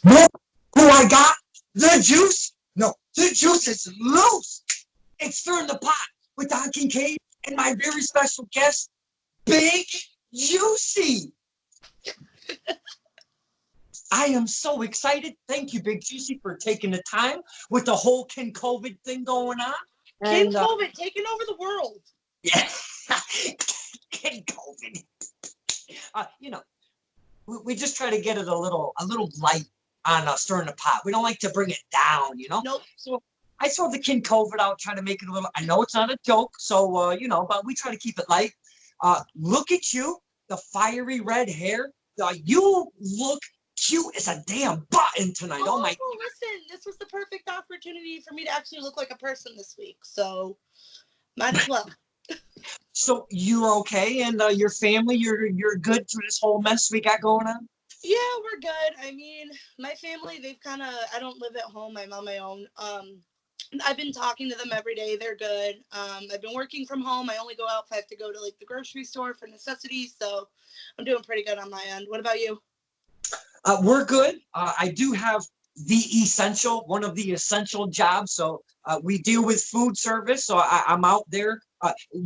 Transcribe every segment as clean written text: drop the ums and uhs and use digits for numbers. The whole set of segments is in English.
No, who I got? The juice? No, the juice is loose. It's stirring the pot with Don Kincaid and my very special guest, Big Juicy. I am so excited. Thank you, Big Juicy, for taking the time with the whole COVID thing going on. And COVID taking over the world. Yeah, COVID. You know, we just try to get it a little light on stirring the pot. We don't like to bring it down, you know. Nope. So I throw the COVID out, try to make it a little. I know it's not a joke, so you know, but we try to keep it light. Look at you, the fiery red hair. You look cute as a damn button tonight. Oh my! Listen, this was the perfect opportunity for me to actually look like a person this week, so might as well. So you're okay, and your family, you're good through this whole mess we got going on? Yeah, we're good. I mean, my family, they've kind of, I don't live at home. I'm on my own. I've been talking to them every day. They're good. I've been working from home. I only go out if I have to go to like the grocery store for necessities. So I'm doing pretty good on my end. What about you? We're good. I do have one of the essential jobs. So we deal with food service. So I'm out there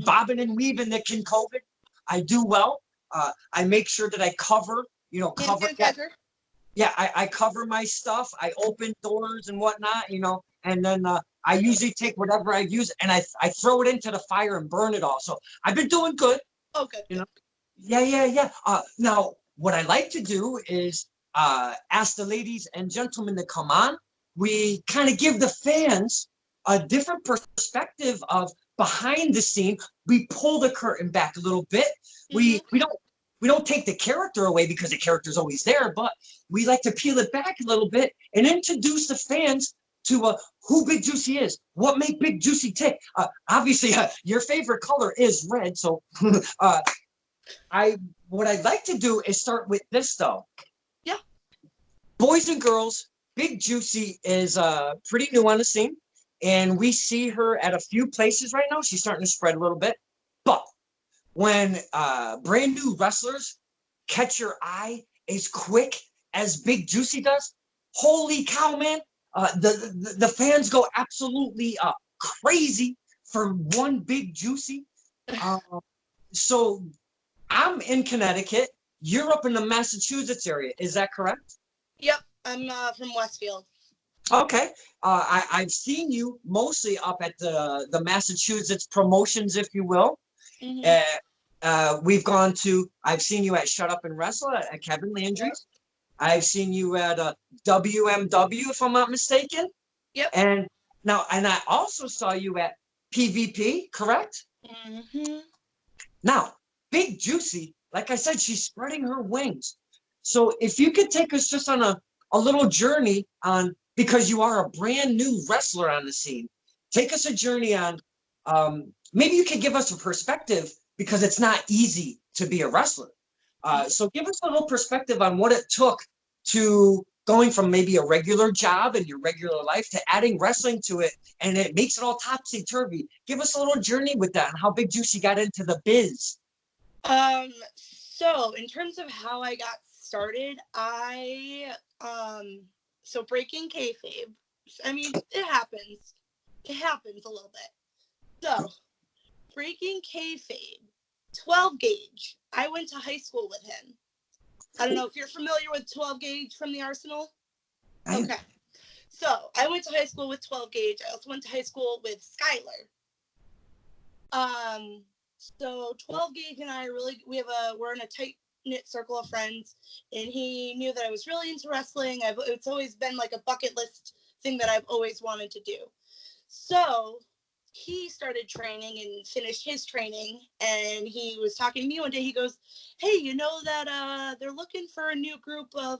bobbing and weaving the COVID. I do well. I make sure that I cover that. Yeah, I cover my stuff. I open doors and whatnot, you know, and then I usually take whatever I use and I throw it into the fire and burn it all. So I've been doing good. Okay. You know. Yeah. Now, what I like to do is ask the ladies and gentlemen to come on. We kind of give the fans a different perspective of behind the scene. We pull the curtain back a little bit. We don't take the character away because the character's always there, but we like to peel it back a little bit and introduce the fans to who Big Juicy is, what made Big Juicy tick. Obviously, your favorite color is red, so what I'd like to do is start with this though. Yeah. Boys and girls, Big Juicy is pretty new on the scene, and we see her at a few places right now. She's starting to spread a little bit, but when brand new wrestlers catch your eye as quick as Big Juicy does, holy cow, man! The fans go absolutely crazy for one Big Juicy. So I'm in Connecticut. You're up in the Massachusetts area. Is that correct? Yep, I'm from Westfield. Okay. I've seen you mostly up at the Massachusetts promotions, if you will. I've seen you at Shut Up and Wrestle at Kevin Landry's. I've seen you at WMW, if I'm not mistaken. Yep. And I also saw you at PVP, correct? Now, Big Juicy, like I said, she's spreading her wings. So if you could take us just on a little journey on, because you are a brand new wrestler on the scene, take us a journey on, maybe you could give us a perspective because it's not easy to be a wrestler. So give us a little perspective on what it took to going from maybe a regular job in your regular life to adding wrestling to it, and it makes it all topsy-turvy. Give us a little journey with that and how Big Juicy got into the biz. So in terms of how I got started, so breaking kayfabe, I mean, it happens a little bit. So breaking kayfabe, 12 gauge, I went to high school with him. I don't know if you're familiar with 12 gauge from the Arsenal. Okay. So I went to high school with 12 gauge. I also went to high school with Skylar. So 12 gauge and I we're in a tight knit circle of friends, and he knew that I was really into wrestling. It's always been like a bucket list thing that I've always wanted to do. So he started training and finished his training, and he was talking to me one day. He goes, "Hey, you know that they're looking for a new group of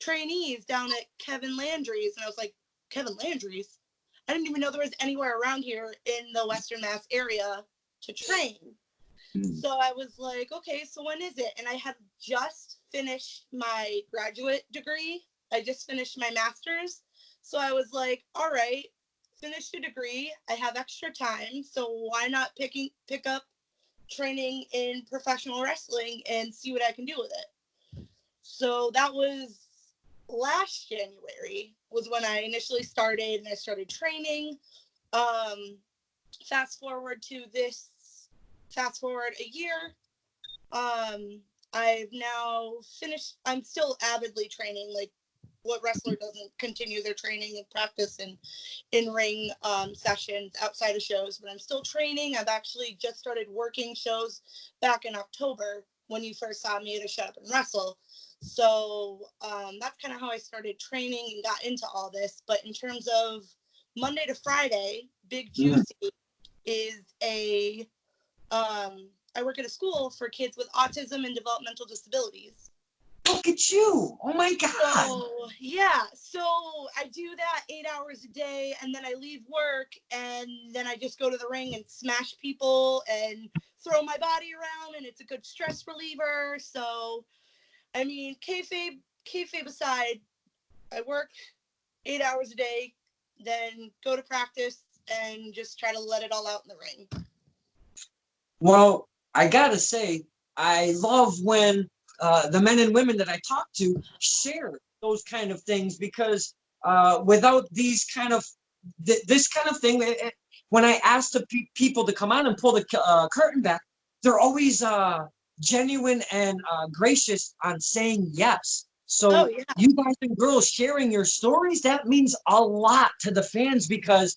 trainees down at Kevin Landry's?" And I was like, "Kevin Landry's? I didn't even know there was anywhere around here in the Western Mass area to train." So I was like, "Okay, so when is it?" And I had just finished my graduate degree. I just finished my master's. So I was like, all right, finished a degree. I have extra time. So why not pick up training in professional wrestling and see what I can do with it. So that was last January was when I initially started, and I started training. Fast forward a year. I've now finished. I'm still avidly training. Like, what wrestler doesn't continue their training and practice and in-ring sessions outside of shows? But I'm still training. I've actually just started working shows back in October when you first saw me at a Shut Up and Wrestle. So that's kind of how I started training and got into all this. But in terms of Monday to Friday, Big Juicy is I work at a school for kids with autism and developmental disabilities. Look at you. Oh my God. So, yeah. So I do that 8 hours a day, and then I leave work, and then I just go to the ring and smash people and throw my body around, and it's a good stress reliever. So, I mean, kayfabe aside, I work 8 hours a day, then go to practice and just try to let it all out in the ring. Well, I gotta say, I love when the men and women that I talk to share those kind of things, because without these kind of this kind of thing, when I ask the people to come on and pull the curtain back, they're always genuine and gracious on saying yes. So you guys and girls sharing your stories, that means a lot to the fans, because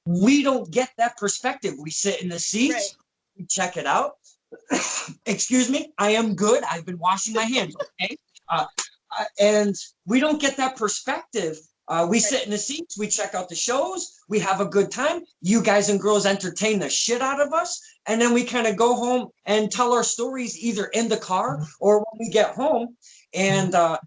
we don't get that perspective. We sit in the seats, we check it out. Excuse me, I am good. I've been washing my hands, okay? And we don't get that perspective. We sit in the seats, we check out the shows, we have a good time. You guys and girls entertain the shit out of us. And then we kind of go home and tell our stories either in the car or when we get home. And I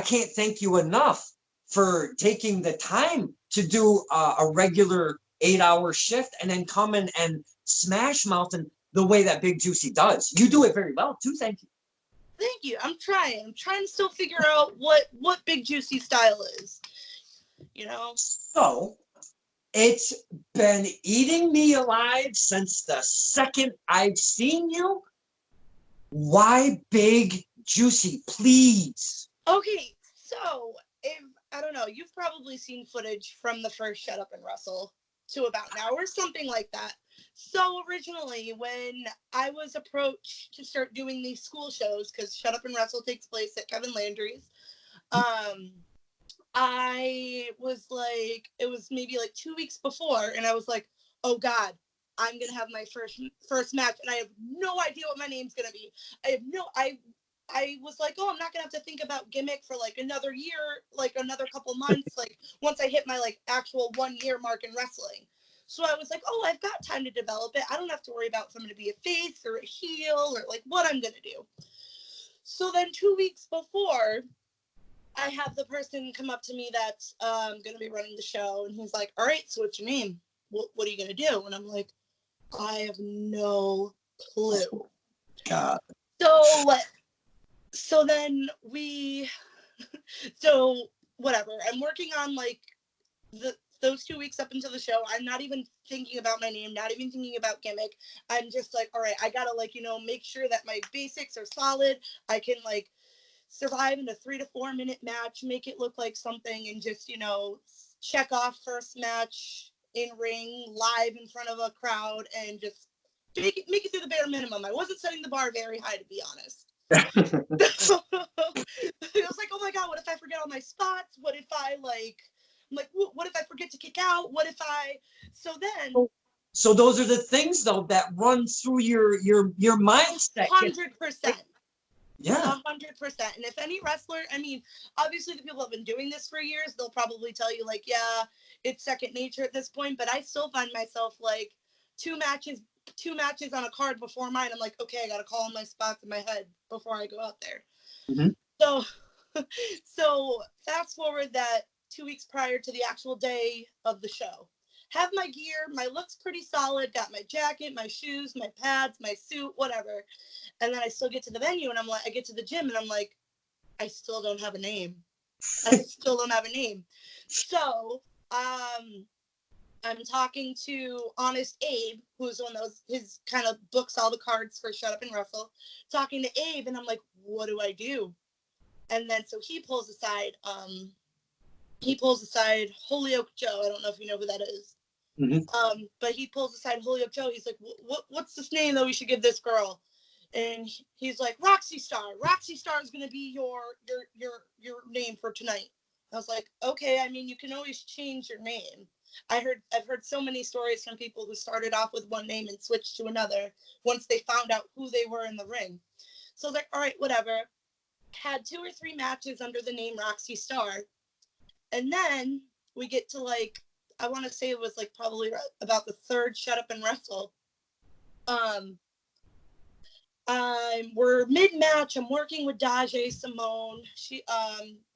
can't thank you enough for taking the time to do a regular 8-hour shift and then come in and smash mountain the way that Big Juicy does. You do it very well too. Thank you. Thank you. I'm trying to still figure out what Big Juicy style is. You know? So it's been eating me alive since the second I've seen you. Why Big Juicy, please? Okay, so I don't know, you've probably seen footage from the first Shut Up and Wrestle to about now or something like that. So originally, when I was approached to start doing these school shows, because Shut Up and Wrestle takes place at Kevin Landry's, I was like, it was maybe like 2 weeks before, and I was like, oh God, I'm gonna have my first match, and I have no idea what my name's gonna be. I was like, oh, I'm not gonna have to think about gimmick for like another year, like another couple months, like once I hit my like actual 1 year mark in wrestling. So I was like, oh, I've got time to develop it. I don't have to worry about if I'm gonna be a face or a heel or like what I'm gonna do. So then 2 weeks before, I have the person come up to me that's gonna be running the show, and he's like, all right, so what's your name? What are you gonna do? And I'm like, I have no clue. God. So then so whatever. I'm working on like those 2 weeks up until the show. I'm not even thinking about my name, not even thinking about gimmick. I'm just like, all right, I gotta like, make sure that my basics are solid. I can like survive in a 3 to 4 minute match, make it look like something, and just, check off first match in ring live in front of a crowd and just make it through the bare minimum. I wasn't setting the bar very high, to be honest. So, it was like, oh my God, what if I forget all my spots? What if I what if I forget to kick out? What if So those are the things though that run through your mindset. 100%. Yeah. 100%. And if any wrestler, I mean, obviously the people that have been doing this for years, they'll probably tell you like, yeah, it's second nature at this point. But I still find myself like two matches on a card before mine. I'm like, okay, I got to call in my spots in my head before I go out there. Mm-hmm. So fast forward that 2 weeks prior to the actual day of the show. Have my gear, my look's pretty solid, got my jacket, my shoes, my pads, my suit, whatever. And then I still get to the venue, and I get to the gym, and I'm like, I still don't have a name. So, I I'm talking to Honest Abe, who's one of those, his kind of books all the cards for Shut Up and Wrestle. Talking to Abe, and I'm like, what do I do? And then so he pulls aside Holyoke Joe. I don't know if you know who that is. But he pulls aside Holyoke Joe. He's like, what's this name that we should give this girl? And he's like, Roxy Star. Roxy Star is gonna be your name for tonight. I was like, okay, I mean, you can always change your name. I've heard so many stories from people who started off with one name and switched to another once they found out who they were in the ring. So I was like, all right, whatever. Had 2 or 3 matches under the name Roxy Star. And then we get to like, I want to say it was like probably about the 3rd Shut Up and Wrestle. We're mid-match. I'm working with Daje Simone.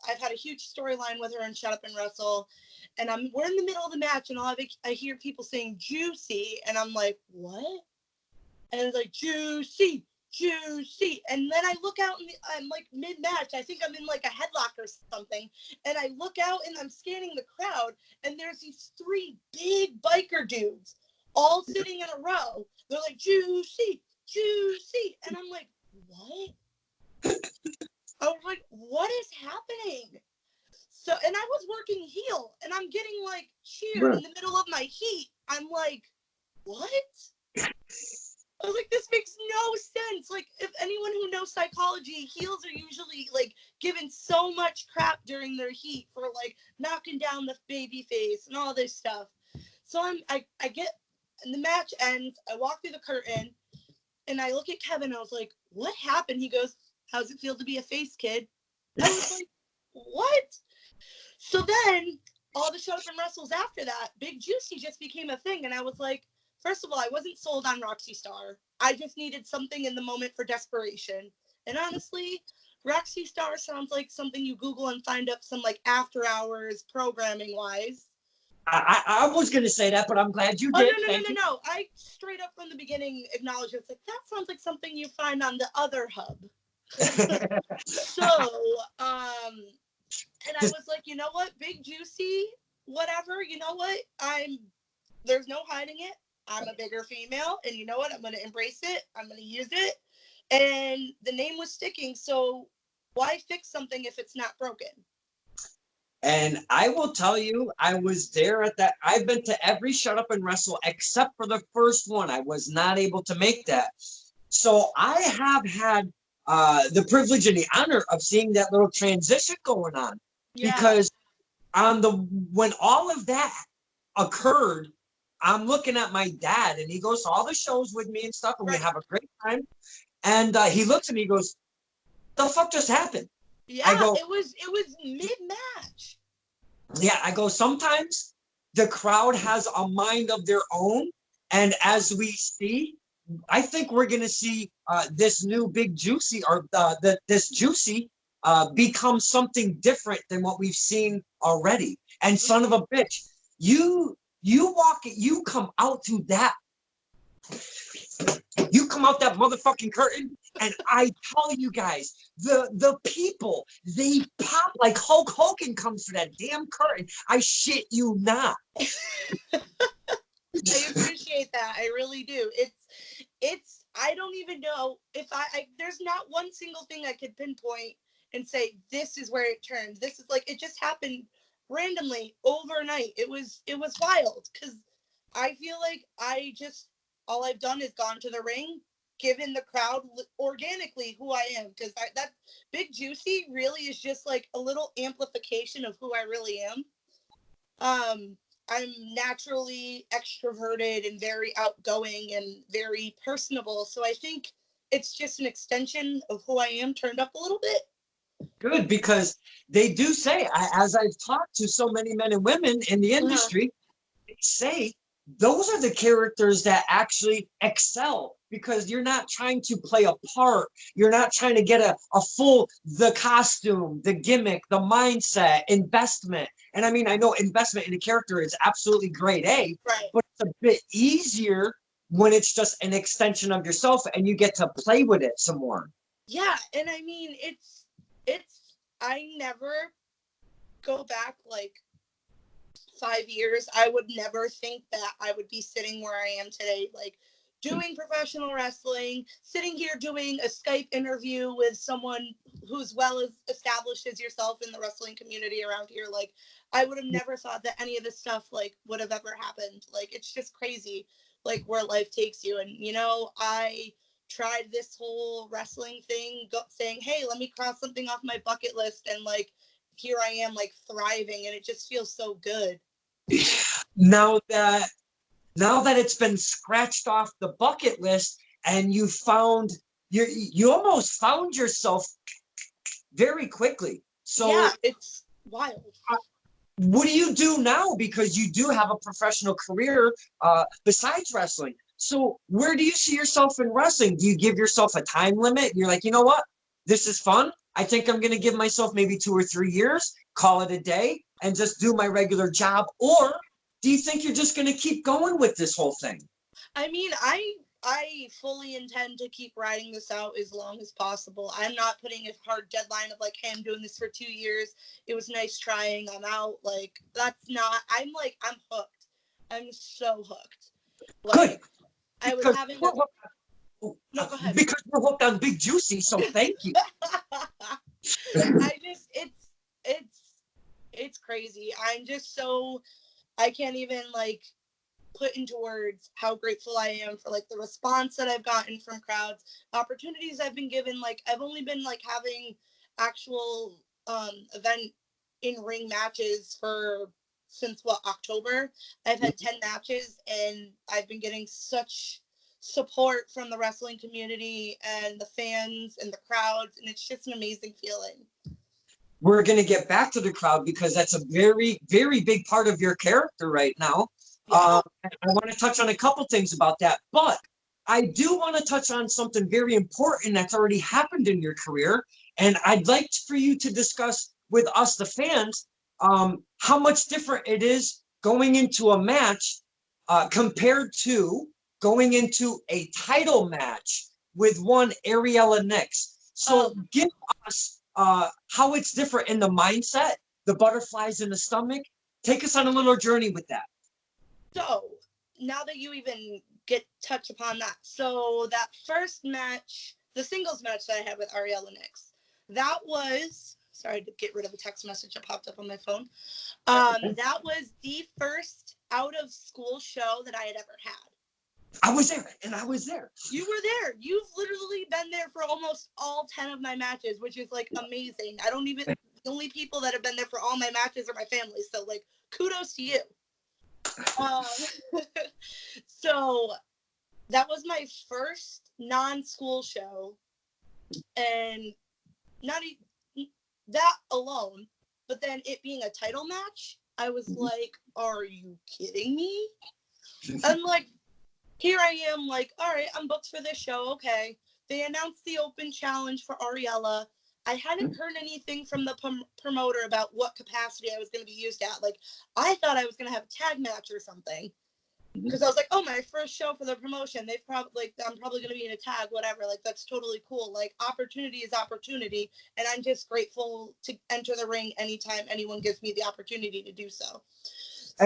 I've had a huge storyline with her in Shut Up and Wrestle, and we're in the middle of the match, and I hear people saying "juicy," and I'm like, "What?" And it's like "juicy, juicy," and then I look out, and I'm like mid-match. I think I'm in like a headlock or something, and I look out, and I'm scanning the crowd, and there's these 3 big biker dudes all sitting in a row. They're like "juicy, juicy," and I'm like, what? I was like, what is happening? So, and I was working heel, and I'm getting like cheered in the middle of my heat. I'm like, what? I was like, this makes no sense. Like, if anyone who knows psychology, heels are usually like given so much crap during their heat for like knocking down the baby face and all this stuff. So I get, and the match ends. I walk through the curtain, and I look at Kevin. I was like, what happened? He goes, how's it feel to be a face, kid? I was like, what? So then all the Shut Up and Wrestles after that, Big Juicy just became a thing. And I was like, first of all, I wasn't sold on Roxy Star. I just needed something in the moment for desperation. And honestly, Roxy Star sounds like something you Google and find up some like after hours programming wise. I was going to say that, but I'm glad you Oh, did. No. I straight up from the beginning acknowledged it's like, that sounds like something you find on the other hub. So, and I was like, you know what, Big Juicy, whatever, you know what, there's no hiding it. I'm a bigger female, and you know what, I'm going to embrace it. I'm going to use it. And the name was sticking, so why fix something if it's not broken? And I will tell you, I was there at that. I've been to every Shut Up and Wrestle except for the first one. I was not able to make that. So I have had the privilege and the honor of seeing that little transition going on. Yeah. Because when all of that occurred, I'm looking at my dad, and he goes to all the shows with me and stuff, and we have a great time. And he looks at me, he goes, "The fuck just happened?" Yeah, I go, it was mid-match. Yeah, I go, sometimes the crowd has a mind of their own, and as we see, I think we're going to see this new Big Juicy, or this Juicy, become something different than what we've seen already. And son of a bitch, you come out to that. You come out that motherfucking curtain, and I tell you guys, the people, they pop like Hulk Hogan comes through that damn curtain. I shit you not. I appreciate that. I really do. It's I don't even know if I there's not one single thing I could pinpoint and say this is where it turned. This is like, it just happened randomly overnight. It was wild, because I feel like all I've done is gone to the ring, given the crowd organically who I am, because that Big Juicy really is just like a little amplification of who I really am. I'm naturally extroverted and very outgoing and very personable, so I think it's just an extension of who I am turned up a little bit. Good, because they do say, as I've talked to so many men and women in the industry, they say those are the characters that actually excel, because you're not trying to play a part. You're not trying to get the costume, the gimmick, the mindset, investment. And I mean, I know investment in a character is absolutely grade A, right, but it's a bit easier when it's just an extension of yourself and you get to play with it some more. Yeah, and I mean, I never go back like 5 years, I would never think that I would be sitting where I am today, like doing professional wrestling, sitting here doing a Skype interview with someone who's well as established as yourself in the wrestling community around here. Like, I would have never thought that any of this stuff like would have ever happened. Like, it's just crazy, like where life takes you. And you know, I tried this whole wrestling thing, saying, hey, let me cross something off my bucket list, and like here I am, like thriving, and it just feels so good. Now that it's been scratched off the bucket list, and you almost found yourself very quickly. So yeah, it's wild. What do you do now? Because you do have a professional career besides wrestling. So where do you see yourself in wrestling? Do you give yourself a time limit? You're like, you know what? This is fun. I think I'm going to give myself maybe 2 or 3 years, call it a day, and just do my regular job. Or do you think you're just going to keep going with this whole thing? I mean, I fully intend to keep riding this out as long as possible. I'm not putting a hard deadline of like, hey, I'm doing this for 2 years. It was nice trying. I'm out. Like, that's not, I'm hooked. I'm so hooked. Like, Good. I was Because having we're hooked on, no, go ahead. because we're hooked on Big Juicy, so thank you. I just, it's crazy. I'm just so, I can't even like put into words how grateful I am for like the response that I've gotten from crowds, opportunities I've been given. Like, I've only been like having actual event in ring matches since October. I've had 10 matches, and I've been getting such support from the wrestling community and the fans and the crowds, and it's just an amazing feeling. We're going to get back to the crowd because that's a very, very big part of your character right now. Yeah. I want to touch on a couple things about that, but I do want to touch on something very important that's already happened in your career. And I'd like for you to discuss with us, the fans, how much different it is going into a match compared to going into a title match with one Ariella Nix. So give us how it's different in the mindset, the butterflies in the stomach. Take us on a little journey with that. So now that you even touch upon that, so that first match, the singles match that I had with Ariella Nix, that was, sorry to get rid of a text message that popped up on my phone. That was the first out of school show that I had ever had. I was there, and I was there. You were there. You've literally been there for almost all 10 of my matches, which is like amazing. The only people that have been there for all my matches are my family. So like, kudos to you. So that was my first non-school show, and not that alone, but then it being a title match, I was like, are you kidding me? I'm like, here I am, like, all right, I'm booked for this show. Okay. They announced the open challenge for Ariella. I hadn't heard anything from the promoter about what capacity I was going to be used at. Like, I thought I was going to have a tag match or something. Because I was like, oh, my first show for the promotion. I'm probably going to be in a tag, whatever. Like, that's totally cool. Like, opportunity is opportunity. And I'm just grateful to enter the ring anytime anyone gives me the opportunity to do so.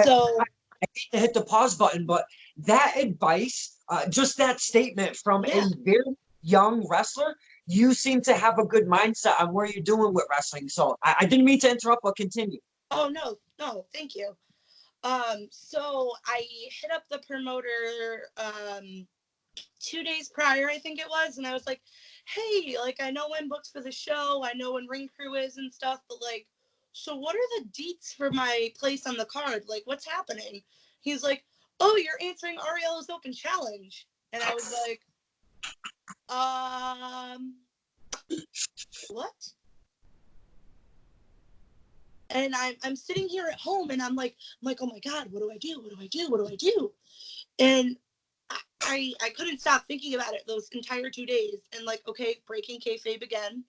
So I hate to hit the pause button, but that advice, just that statement from a very young wrestler, you seem to have a good mindset on where you're doing with wrestling. So I didn't mean to interrupt, but continue. Oh, no, thank you. So I hit up the promoter 2 days prior, I think it was, and I was like, hey, like, I know I'm booked for the show, I know when ring crew is and stuff, but like, so what are the deets for my place on the card? Like, what's happening? He's like, oh, you're answering Ariella's open challenge. And I was like, what? And I'm sitting here at home, and I'm like, oh my God, what do I do? What do I do? What do I do? And I couldn't stop thinking about it those entire 2 days. And like, okay, breaking kayfabe again.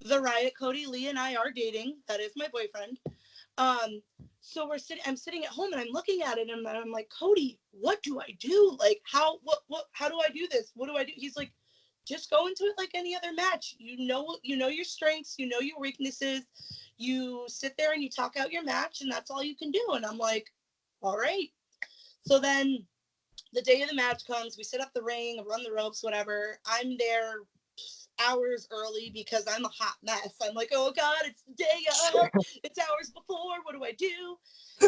The Riot, Cody Lee, and I are dating. That is my boyfriend. So I'm sitting at home, and I'm looking at it, and I'm like, Cody, what do I do? Like, how do I do this? What do I do? He's like, just go into it like any other match. You know your strengths, you know your weaknesses. you sit there and you talk out your match, and that's all you can do. And I'm like, all right. So then the day of the match comes, we set up the ring, run the ropes, whatever. I'm there hours early because I'm a hot mess. I'm like, oh God, it's the day of, it's hours before, what do I do?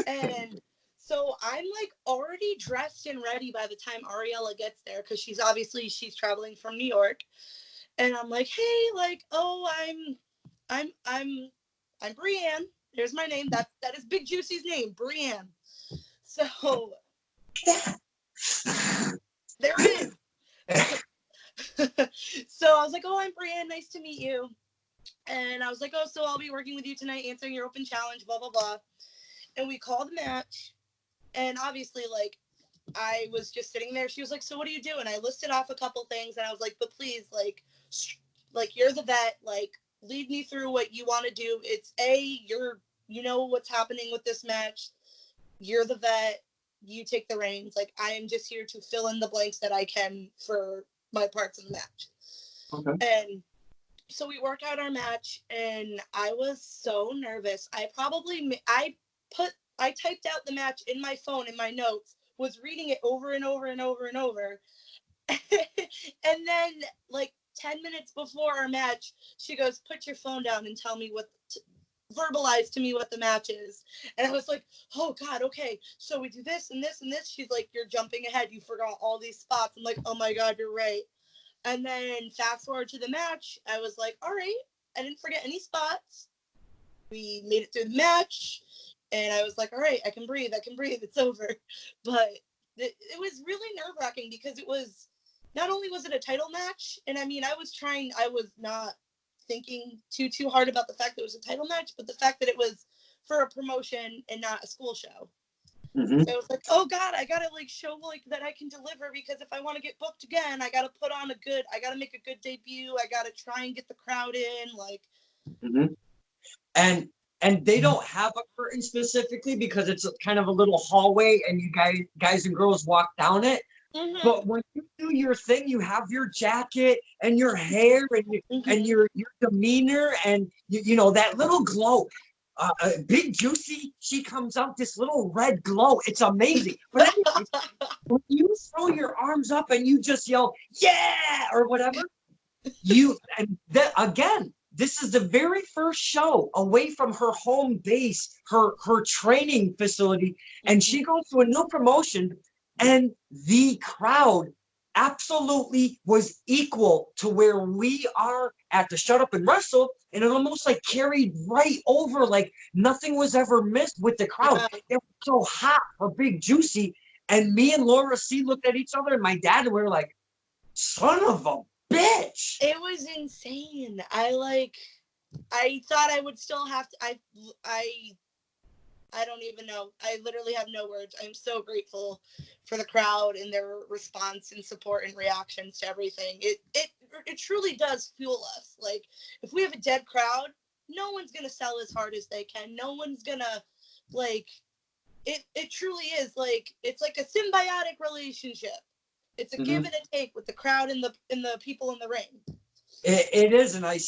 And so I'm like already dressed and ready by the time Ariella gets there, because she's traveling from New York. And I'm like, hey, like, oh, I'm Brienne. There's my name. That is Big Juicy's name, Brienne. So there it is. So I was like, oh, I'm Brienne. Nice to meet you. And I was like, oh, so I'll be working with you tonight, answering your open challenge, blah, blah, blah. And we called the match. And obviously, like, I was just sitting there. She was like, so what do you do? And I listed off a couple things. And I was like, but please, like you're the vet. Like, lead me through what you want to do. It's you know what's happening with this match. You're the vet. You take the reins. Like, I am just here to fill in the blanks that I can for my parts in the match. Okay. And so we worked out our match, and I was so nervous. I typed out the match in my phone in my notes, was reading it over and over and over and over. And then, like, 10 minutes before our match, she goes, put your phone down and tell me verbalize to me what the match is. And I was like, oh God, okay, so we do this and this and this. She's like, you're jumping ahead, you forgot all these spots. I'm like, oh my God, you're right. And then fast forward to the match, I was like, all right, I didn't forget any spots. We made it through the match, and I was like, all right, I can breathe, it's over. But it was really nerve-wracking, because it was, not only was it a title match, and I mean, I was not thinking too hard about the fact that it was a title match, but the fact that it was for a promotion and not a school show. Mm-hmm. So I was like, oh God, I gotta like show like that I can deliver, because if I want to get booked again, I gotta make a good debut. I gotta try and get the crowd in, like. Mm-hmm. And they don't have a curtain specifically, because it's kind of a little hallway, and you guys and girls walk down it. Mm-hmm. But when you do your thing, you have your jacket and your hair and your demeanor, and you know that little glow. Big Juicy, she comes out this little red glow. It's amazing. But anyways, when you throw your arms up and you just yell, yeah, or whatever, again, this is the very first show away from her home base, her training facility, and she goes to a new promotion, and the crowd absolutely was equal to where we are at the Shut Up and Wrestle, and it almost like carried right over, like nothing was ever missed with the crowd. Yeah. It was so hot for Big Juicy, and me and Laura C looked at each other, and my dad, and we were like, son of a bitch. It was insane. I thought I would still have to. I don't even know. I literally have no words. I'm so grateful for the crowd and their response and support and reactions to everything. It truly does fuel us. Like, if we have a dead crowd, no one's gonna sell as hard as they can. No one's gonna, like, it truly is like, it's like a symbiotic relationship. It's a give and a take with the crowd and the people in the ring. It is, and I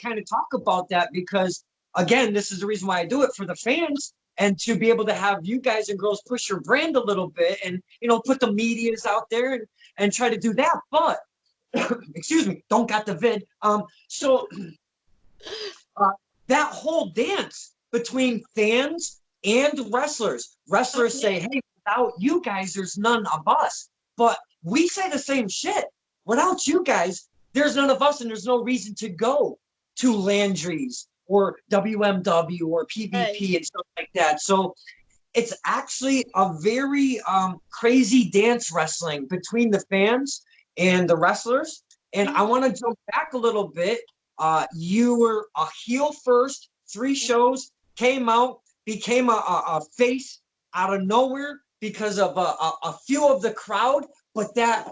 kind of talk about that because, again, this is the reason why I do it, for the fans, and to be able to have you guys and girls push your brand a little bit, and put the medias out there and try to do that. But excuse me, don't got the vid. So that whole dance between fans and wrestlers say, hey, without you guys, there's none of us. But we say the same shit. Without you guys, there's none of us, and there's no reason to go to Landry's or WMW or PvP and stuff like that. So it's actually a very crazy dance wrestling between the fans and the wrestlers. And I want to jump back a little bit. You were a heel first, 3 shows, came out, became a face out of nowhere because of a few of the crowd. But that,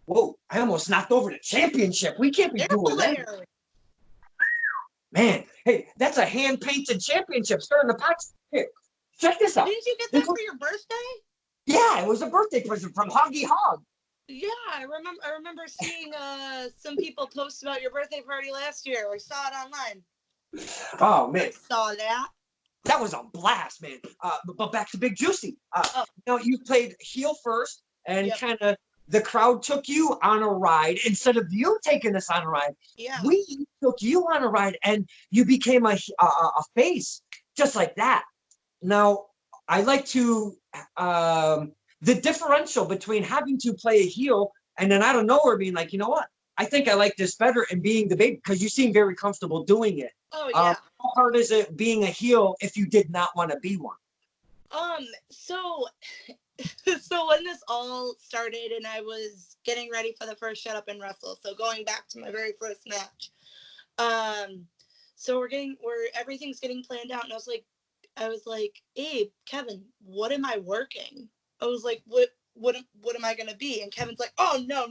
whoa, I almost knocked over the championship. We can't be doing that. Man, hey, that's a hand-painted championship starting the box. Here, check this out. Didn't you get that for your birthday? Yeah, it was a birthday present from Hoggy Hog. Yeah, I remember seeing some people post about your birthday party last year. I saw it online. Oh man, Saw that. that was a blast, man. But back to Big Juicy. Oh, Now you played heel first, and yep. kind of the crowd took you on a ride instead of you taking us on a ride. Yeah. We took you on a ride, and you became a face just like that. Now I like to the differential between having to play a heel and then out of nowhere being like, you know what? I think I like this better and being the baby because you seem very comfortable doing it. Oh yeah. How hard is it being a heel if you did not want to be one? So so when this all started and I was getting ready for the first Shut Up and Wrestle, so going back to my very first match, so everything's getting planned out, and I was like, Abe, Kevin, what am I working? I was like, what am I gonna be? And Kevin's like, oh no,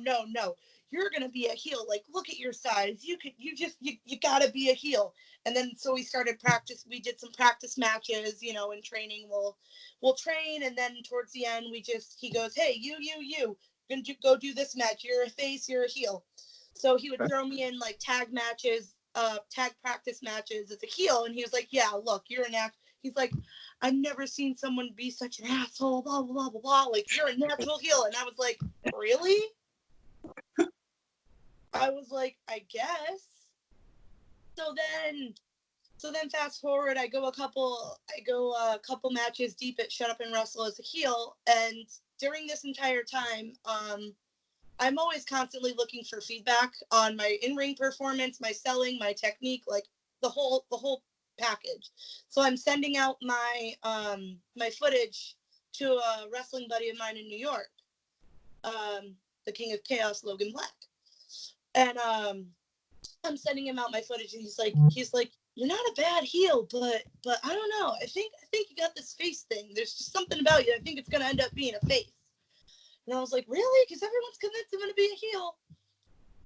you're gonna be a heel. Like, look at your size. You gotta be a heel. And then so we started practice. We did some practice matches, in training. We'll train, and then towards the end, he goes, hey, you, gonna go do this match. You're a face, you're a heel. So he would throw me in like tag matches, tag practice matches as a heel, and he was like, yeah, look, you're an act. He's like, I've never seen someone be such an asshole, blah, blah, blah, blah. Like, you're a natural heel. And I was like, really? I was like, I guess. So then fast forward, I go a couple matches deep at Shut Up and Wrestle as a heel. And during this entire time, I'm always constantly looking for feedback on my in-ring performance, my selling, my technique, like the whole package. So I'm sending out my my footage to a wrestling buddy of mine in New York, the King of Chaos, Logan Black, and I'm sending him out my footage, and he's like, you're not a bad heel, but I don't know, I think you got this face thing. There's just something about you. I think it's gonna end up being a face. And I was like, really? Because everyone's convinced I'm gonna be a heel.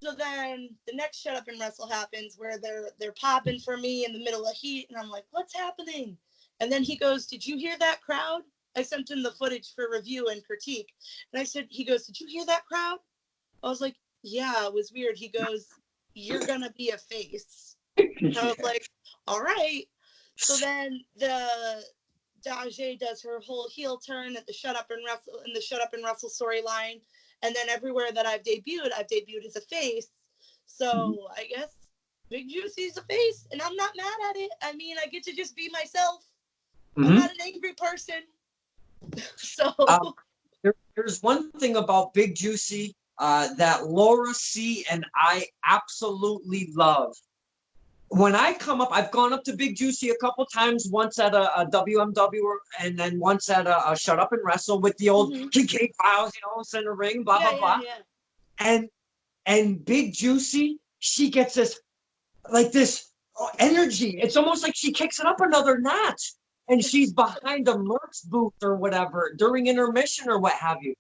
So then the next Shut Up and Wrestle happens where they're popping for me in the middle of heat, and I'm like, what's happening? And then he goes, did you hear that crowd? I sent him the footage for review and critique. And he goes, did you hear that crowd? I was like, yeah, it was weird. He goes, you're gonna be a face. And I was like, all right. So then Dajé does her whole heel turn at the Shut Up and Wrestle storyline. And then everywhere that I've debuted as a face. So I guess Big Juicy's a face, and I'm not mad at it. I mean, I get to just be myself. I'm not an angry person. So there's one thing about Big Juicy that Laura C and I absolutely love. When I come up, I've gone up to Big Juicy a couple times, once at a WMW and then once at a Shut Up and Wrestle with the old Kincaid files, center ring, blah, blah, blah. Yeah. And Big Juicy, she gets this energy. It's almost like she kicks it up another notch. And she's behind a merch booth or whatever during intermission or what have you.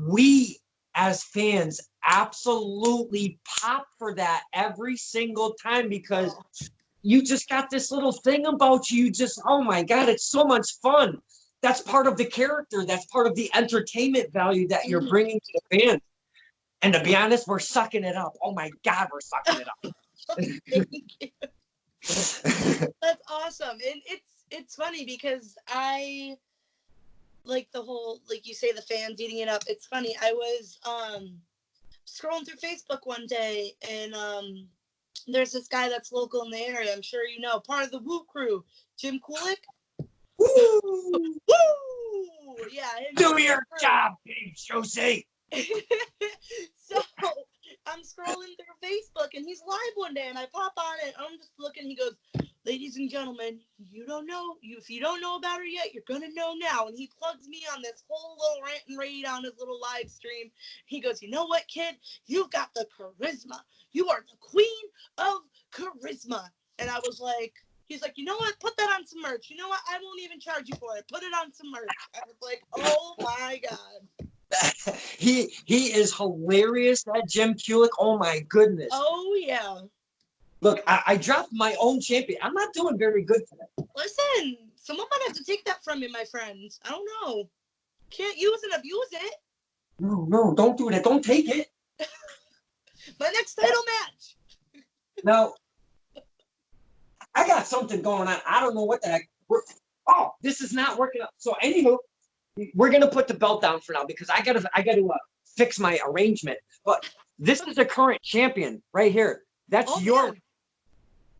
We as fans absolutely pop for that every single time because you just got this little thing about you. You just, oh my God, it's so much fun. That's part of the character. That's part of the entertainment value that you're bringing to the fans. And to be honest, we're sucking it up. Oh my God, we're sucking it up. Thank you. That's awesome. And it's funny because I like the whole, like you say, the fans eating it up. It's funny. I was scrolling through Facebook one day, and there's this guy that's local in the area. I'm sure you know, part of the Woo crew, Jim Kulik. Woo! Woo! Yeah. Do your job, Big Josie. So I'm scrolling through Facebook, and he's live one day, and I pop on it, and I'm just looking. He goes, ladies and gentlemen, if you don't know about her yet, you're gonna know now. And he plugs me on this whole little rant and raid on his little live stream. He goes, you know what, kid? You've got the charisma. You are the queen of charisma. And I was like, he's like, you know what? Put that on some merch. You know what? I won't even charge you for it. Put it on some merch. I was like, oh my God. He is hilarious, that Jim Kulik. Oh my goodness. Oh yeah. Look, I dropped my own champion. I'm not doing very good today. Listen, someone might have to take that from me, my friends. I don't know. Can't use and abuse it. No, don't do that. Don't take it. My next title match. Now, I got something going on. I don't know what the heck. Oh, this is not working out. So anywho, we're gonna put the belt down for now because I gotta fix my arrangement. But this is the current champion right here. That's your. Man.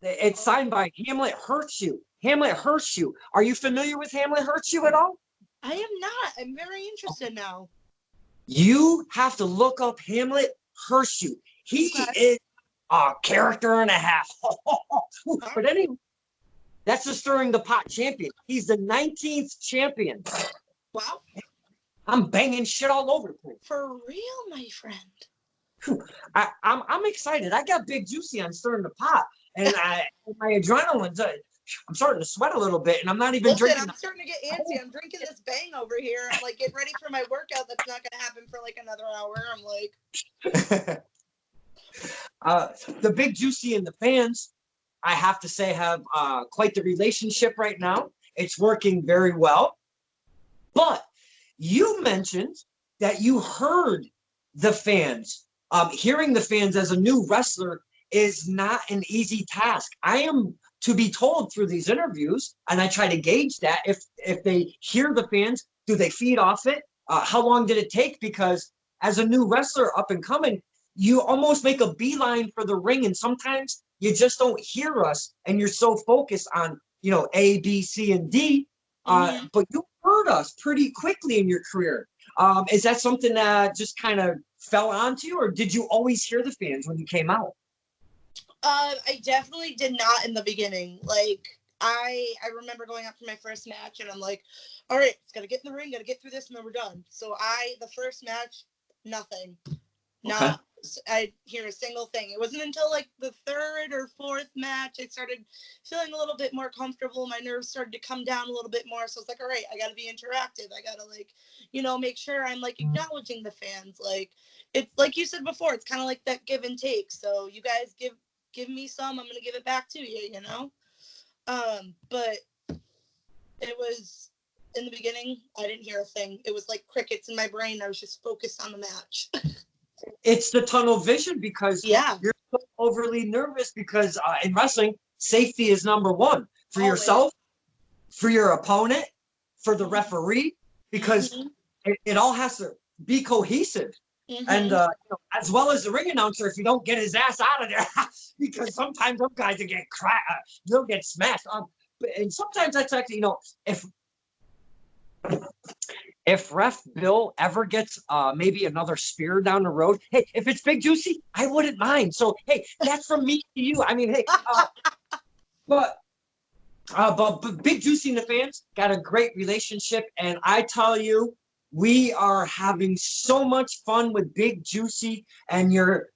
It's signed by Hamlet Hurtshoe. Hamlet Hurtshoe. Are you familiar with Hamlet Hurtshoe at all? I am not. I'm very interested now. You have to look up Hamlet Hurtshoe. He is a character and a half. But anyway, that's the Stirring the Pot champion. He's the 19th champion. Wow. I'm banging shit all over the place. For real, my friend. I'm excited. I got Big Juicy on Stirring the Pot, and my adrenaline's I'm starting to sweat a little bit, and I'm not even drinking. I'm starting to get antsy. I'm drinking this bang over here. I'm like getting ready for my workout. That's not going to happen for like another hour. I'm like, the Big Juicy and the fans, I have to say, have quite the relationship right now. It's working very well. But you mentioned that you heard the fans. Hearing the fans as a new wrestler is not an easy task. I am to be told through these interviews, and I try to gauge that if they hear the fans, do they feed off it? How long did it take? Because as a new wrestler up and coming, you almost make a beeline for the ring, and sometimes you just don't hear us, and you're so focused on A, B, C, and D. But you heard us pretty quickly in your career. Is that something that just kind of fell onto you, or did you always hear the fans when you came out? I definitely did not in the beginning. Like, I remember going out for my first match, and I'm like, all right, it's got to get in the ring, got to get through this, and then we're done. So the first match, nothing. Okay. I hear a single thing. It wasn't until like the third or fourth match I started feeling a little bit more comfortable. My nerves started to come down a little bit more. So it's like, all right, I got to be interactive. I got to make sure I'm like acknowledging the fans. Like, it's like you said before, it's kind of like that give and take. So you guys give me some, I'm going to give it back to you, But it was, in the beginning, I didn't hear a thing. It was like crickets in my brain. I was just focused on the match. It's the tunnel vision because you're so overly nervous because in wrestling, safety is number one for yourself, for your opponent, for the referee, because it all has to be cohesive. And as well as the ring announcer, if you don't get his ass out of there, because sometimes those guys will get they'll get smashed. And sometimes that's actually, if Ref Bill ever gets maybe another spear down the road, hey, if it's Big Juicy, I wouldn't mind. So hey, that's from me to you. I mean, hey, but Big Juicy and the fans got a great relationship, and I tell you, we are having so much fun with Big Juicy and your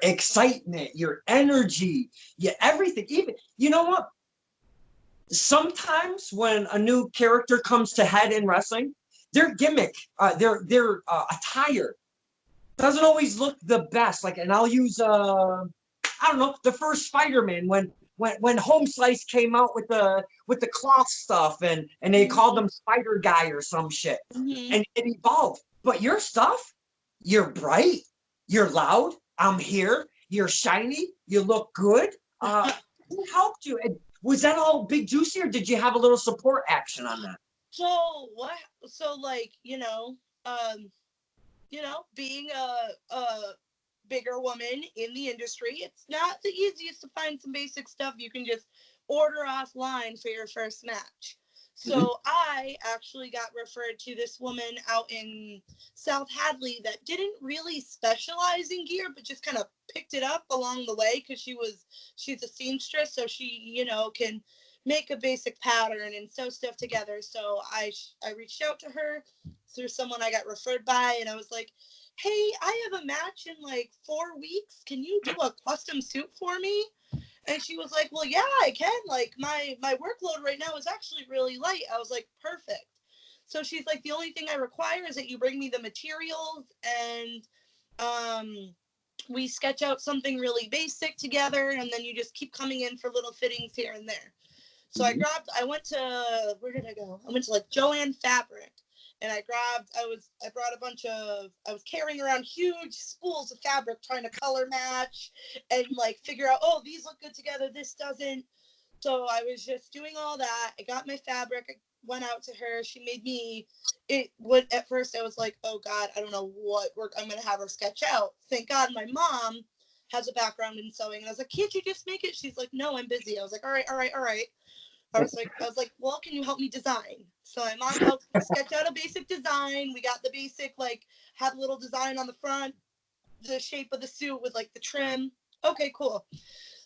excitement, your energy, everything. Even you know what? Sometimes when a new character comes to head in wrestling, their gimmick, their attire doesn't always look the best. Like, and I'll use I don't know, the first Spider-Man when Home Slice came out with the cloth stuff and they called them Spider Guy or some shit, and it evolved. But your stuff, you're bright, you're loud. I'm here. You're shiny. You look good. Who helped you? And was that all Big Juicy, or did you have a little support action on that? So what? So like being a bigger woman in the industry, it's not the easiest to find some basic stuff you can just order offline for your first match. So I actually got referred to this woman out in South Hadley that didn't really specialize in gear, but just kind of picked it up along the way because she's a seamstress, so she can make a basic pattern and sew stuff together. So I reached out to her through someone I got referred by, and I was like, hey, I have a match in like 4 weeks. Can you do a custom suit for me? And she was like, well, yeah, I can. Like, my workload right now is actually really light. I was like, perfect. So she's like, the only thing I require is that you bring me the materials and we sketch out something really basic together, and then you just keep coming in for little fittings here and there. So I went to, where did I go? I went to like Joann Fabric. And I was carrying around huge spools of fabric trying to color match and like figure out, oh, these look good together, this doesn't. So I was just doing all that. I got my fabric. I went out to her. She made me. It would at first I was like, oh God, I don't know what work I'm gonna have her sketch out. Thank God my mom has a background in sewing, and I was like, can't you just make it? She's like, no, I'm busy. I was like, all right, all right, all right. I was like, well, can you help me design? So my mom helped me sketch out a basic design. We got the basic, like, had a little design on the front, the shape of the suit with like the trim. Okay, cool.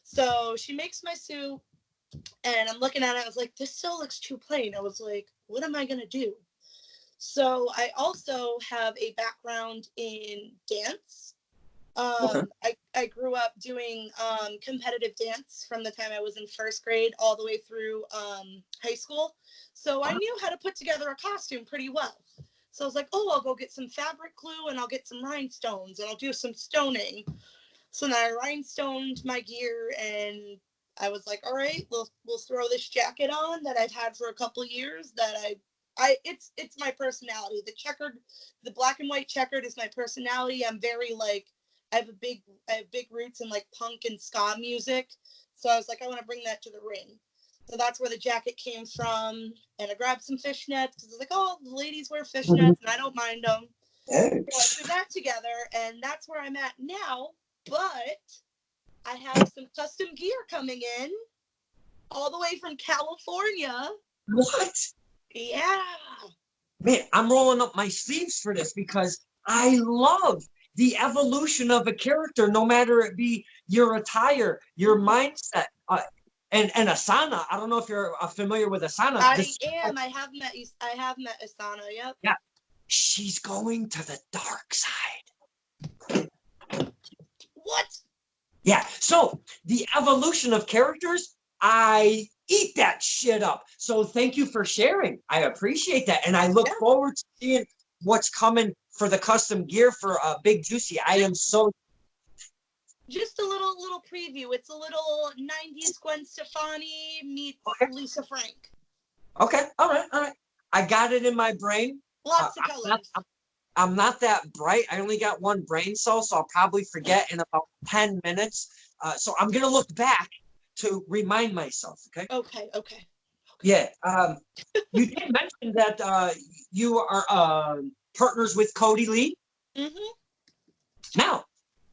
So she makes my suit, and I'm looking at it. I was like, this still looks too plain. I was like, what am I gonna do? So I also have a background in dance. Okay. I grew up doing competitive dance from the time I was in first grade all the way through high school. So I knew how to put together a costume pretty well. So I was like, oh, I'll go get some fabric glue and I'll get some rhinestones and I'll do some stoning. So then I rhinestoned my gear, and I was like, all right, we'll throw this jacket on that I've had for a couple of years that it's my personality. The black and white checkered is my personality. I'm very like, I have big roots in like punk and ska music. So I was like, I want to bring that to the ring. So that's where the jacket came from. And I grabbed some fishnets because I was like, oh, the ladies wear fishnets and I don't mind them. So I threw that together, and that's where I'm at now. But I have some custom gear coming in all the way from California. What? Yeah. Man, I'm rolling up my sleeves for this because I love the evolution of a character, no matter it be your attire, your mindset, and Asana. I don't know if you're familiar with Asana. I am. I have met Asana. Yep. Yeah, she's going to the dark side. What? Yeah. So the evolution of characters, I eat that shit up. So thank you for sharing. I appreciate that. And I look forward to seeing what's coming for the custom gear for Big Juicy. I am so Just a little preview. It's a little 90s Gwen Stefani meets Lisa Frank. okay. All right. All right. I got it in my brain. Lots of colors. I'm not that bright. I only got one brain cell, so I'll probably forget in about 10 minutes. So I'm going to look back to remind myself. Okay. Okay. Yeah. You did mention that you are partners with Cody Lee. Mm-hmm. Now,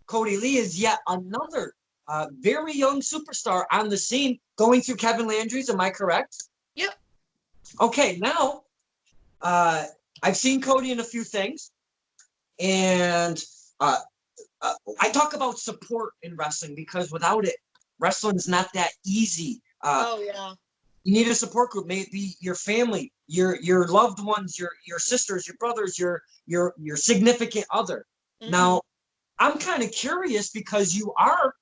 Cody Lee is yet another very young superstar on the scene, going through Kevin Landry's. Am I correct? Yep. Okay. Now, I've seen Cody in a few things, and I talk about support in wrestling because without it, wrestling's not that easy. Oh yeah. You need a support group, maybe your family, your loved ones, your sisters, your brothers, your significant other. Mm-hmm. Now, I'm kind of curious because you are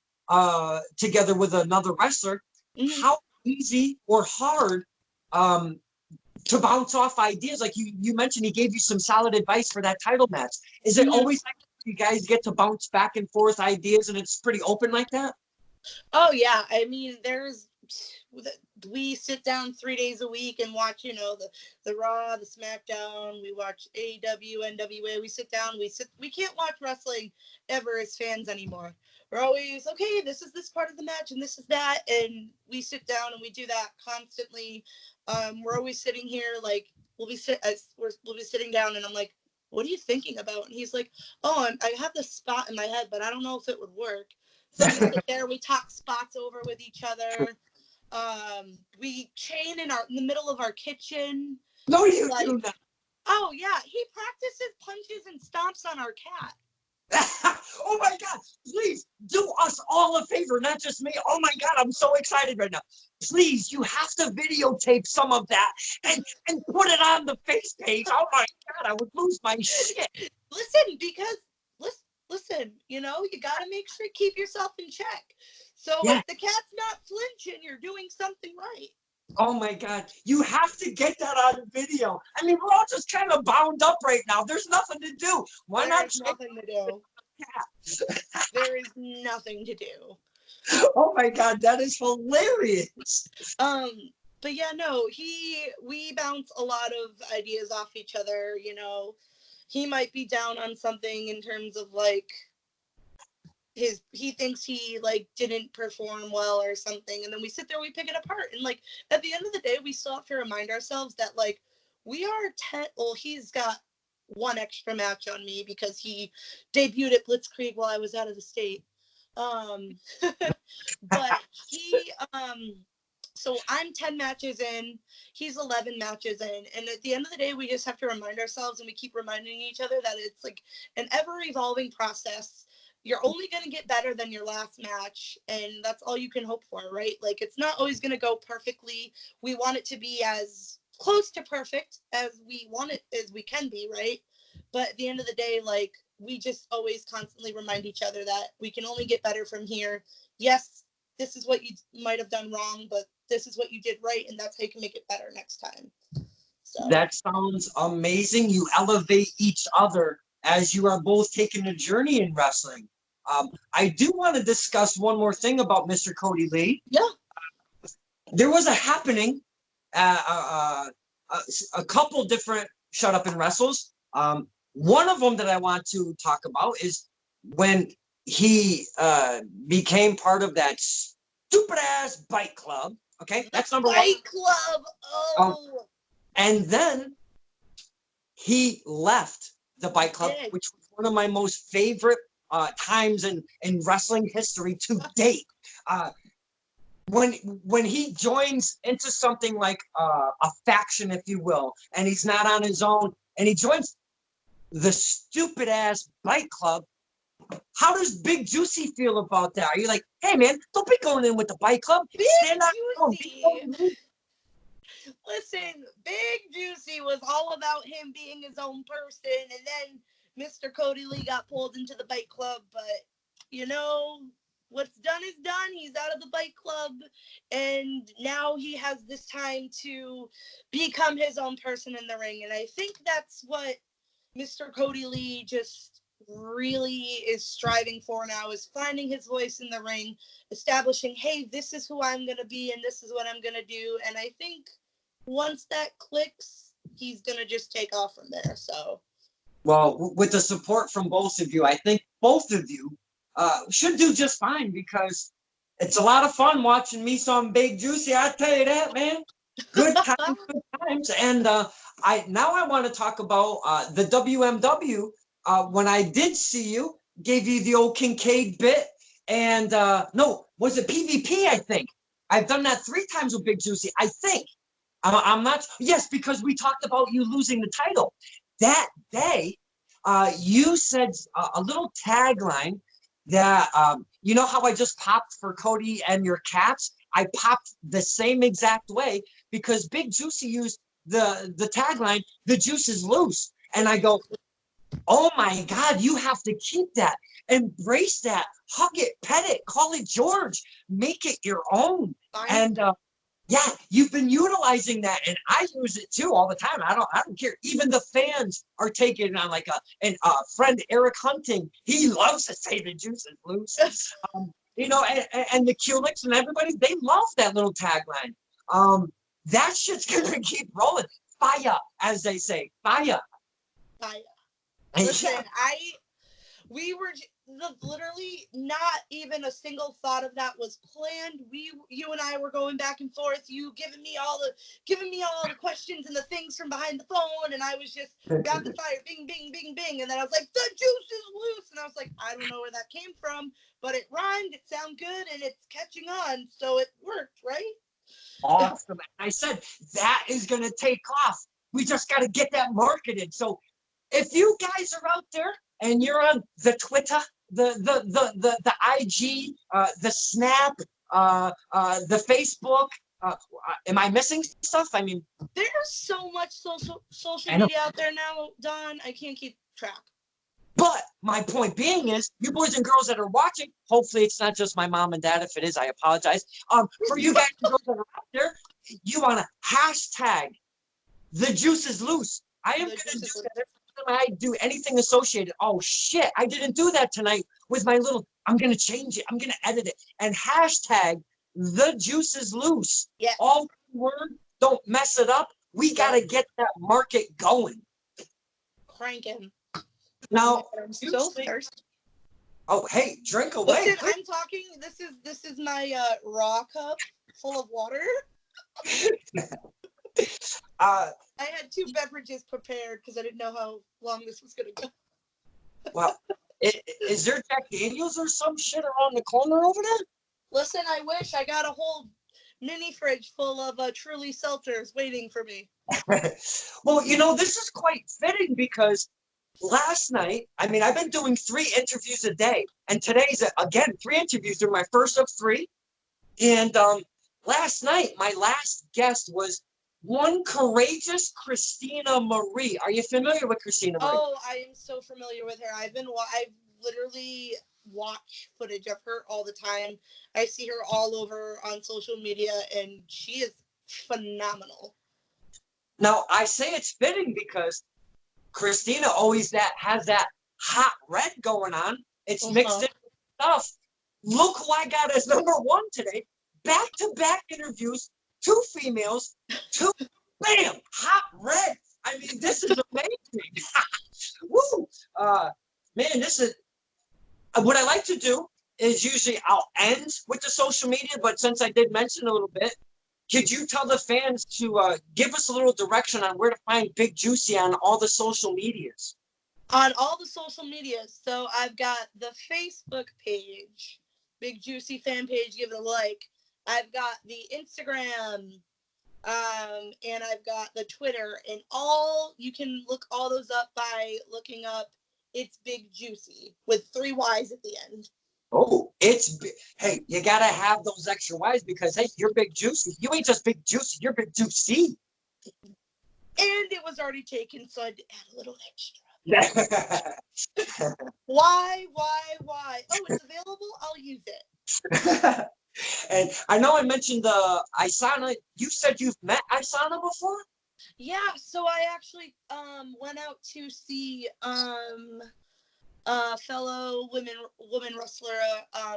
together with another wrestler. Mm-hmm. How easy or hard to bounce off ideas? Like you mentioned, he gave you some solid advice for that title match. Is it always like you guys get to bounce back and forth ideas and it's pretty open like that? Oh yeah. I mean, we sit down 3 days a week and watch, the Raw, the SmackDown. We watch AEW, NWA. We sit down. We can't watch wrestling ever as fans anymore. We're always, okay, this is this part of the match and this is that. And we sit down and we do that constantly. We're always sitting here, like, we'll be sitting down and I'm like, what are you thinking about? And he's like, oh, I have this spot in my head, but I don't know if it would work. So we sit there, we talk spots over with each other. We chain in the middle of our kitchen. No, you do not. Oh yeah, he practices punches and stomps on our cat. Oh my God, please do us all a favor, not just me. Oh my God, I'm so excited right now. Please, you have to videotape some of that and put it on the face page. Oh my God, I would lose my shit. Listen, you got to make sure keep yourself in check. So if the cat's not flinching, you're doing something right. Oh my God, you have to get that on video. I mean, we're all just kind of bound up right now. There's nothing to do. Why not? There's nothing to do. There is nothing to do. Oh my God, that is hilarious. But yeah, no, we bounce a lot of ideas off each other. He might be down on something in terms of like he thinks he like didn't perform well or something, and then we sit there, we pick it apart, and like at the end of the day we still have to remind ourselves that like we are 10. Well, he's got one extra match on me because he debuted at Blitzkrieg while I was out of the state. But he so I'm 10 matches in, he's 11 matches in, and at the end of the day we just have to remind ourselves, and we keep reminding each other that it's like an ever evolving process. You're only going to get better than your last match, and that's all you can hope for, right? Like, it's not always going to go perfectly. We want it to be as close to perfect as we want it as we can be, right? But at the end of the day, like, we just always constantly remind each other that we can only get better from here. Yes, this is what you might have done wrong, but this is what you did right, and that's how you can make it better next time. So That sounds amazing. You elevate each other as you are both taking a journey in wrestling. I do want to discuss one more thing about Mr. Cody Lee. yeah. There was a happening, a couple different Shut Up and Wrestles. One of them that I want to talk about is when he became part of that stupid ass bike club. Okay, that's number one. Bike club. Oh. And then he left the bike club, which was one of my most favorite times in wrestling history to date. When he joins into something like a faction, if you will, and he's not on his own, and he joins the stupid ass bike club, how does Big Juicy feel about that? Are you like, hey man, don't be going in with the bike club. Stand on your own. Listen, Big Juicy was all about him being his own person, and then Mr. Cody Lee got pulled into the bike club, but you know, what's done is done. He's out of the bike club, and now he has this time to become his own person in the ring, and I think that's what Mr. Cody Lee just really is striving for now, is finding his voice in the ring, establishing, hey, this is who I'm going to be, and this is what I'm going to do, and I think once that clicks, he's going to just take off from there. So, well, with the support from both of you, I think both of you should do just fine, because it's a lot of fun watching me some Big Juicy. I tell you that, man. Good times, good times. And I want to talk about the WMW. When I did see you, gave you the old Kincaid bit, and no, was it PvP? I think I've done that 3 times with Big Juicy. I think. I'm not. Yes, because we talked about you losing the title that day. You said a little tagline that you know how I just popped for Cody and your cats. I popped the same exact way because Big Juicy used the tagline, "The juice is loose," and I go, "Oh my God, you have to keep that, embrace that, hug it, pet it, call it George, make it your own." And yeah, you've been utilizing that, and I use it too all the time. I don't care. Even the fans are taking it on. Like a friend, Eric Hunting, he loves to say the juice is loose. You know, and the Kulicks and everybody, they love that little tagline. That shit's gonna keep rolling. Fire, as they say, fire. Fire. Listen, we were literally not even a single thought of that was planned. You and I were going back and forth. You giving me all the questions and the things from behind the phone, and I was just rapid fire, bing, bing, bing, bing, and then I was like, the juice is loose, and I was like, I don't know where that came from, but it rhymed, it sounded good, and it's catching on, so it worked, right? Awesome. I said that is gonna take off. We just got to get that marketed. So if you guys are out there and you're on the Twitter, the IG, the Snap, the Facebook, am I missing stuff? I mean, there's so much social media out there now, Don. I can't keep track. But my point being is, you boys and girls that are watching, hopefully it's not just my mom and dad. If it is, I apologize. For you guys and girls that are out there, you want to hashtag the juice is loose. I am going to do that every time I do anything associated. Oh shit, I didn't do that tonight with my little, I'm going to change it. I'm going to edit it. And hashtag the juice is loose. Yeah. All one word, don't mess it up. We got to get that market going. Cranking. Now, I'm so thirsty. Oh, hey, drink away, Listen, please. I'm talking. This is my raw cup full of water. Uh, I had 2 beverages prepared because I didn't know how long this was gonna go. well, is there Jack Daniels or some shit around the corner over Listen, I wish I got a whole mini fridge full of Truly seltzers waiting for me. there? Well, this is quite fitting because last night, I mean, I've been doing 3 interviews a day, and today's again 3 interviews. They're my first of 3. And last night, my last guest was one courageous Christina Marie. Are you familiar with Christina Marie? Oh, I am so familiar with her. I've literally watch footage of her all the time. I see her all over on social media, and she is phenomenal. Now, I say it's fitting because Christina always has that hot red going on. It's mixed in with stuff. Look who I got as #1 today. Back-to-back interviews, 2 females, 2 bam, hot red. I mean, this is amazing. Woo! Man, this is what I like to do is usually I'll end with the social media, but since I did mention a little bit, could you tell the fans to give us a little direction on where to find Big Juicy on all the social medias? On all the social medias. So I've got the Facebook page, Big Juicy fan page, give it a like. I've got the Instagram, and I've got the Twitter, and you can look all those up by looking up It's Big Juicy with 3 Y's at the end. Oh, hey, you gotta have those extra Y's because hey, you're Big Juicy. You ain't just Big Juicy, you're Big Juicy. And it was already taken, so I had to add a little extra. And Why? Oh, it's available? I'll use it. I know I mentioned the Isana. You said you've met Isana before? Yeah, so I actually went out to see fellow woman wrestler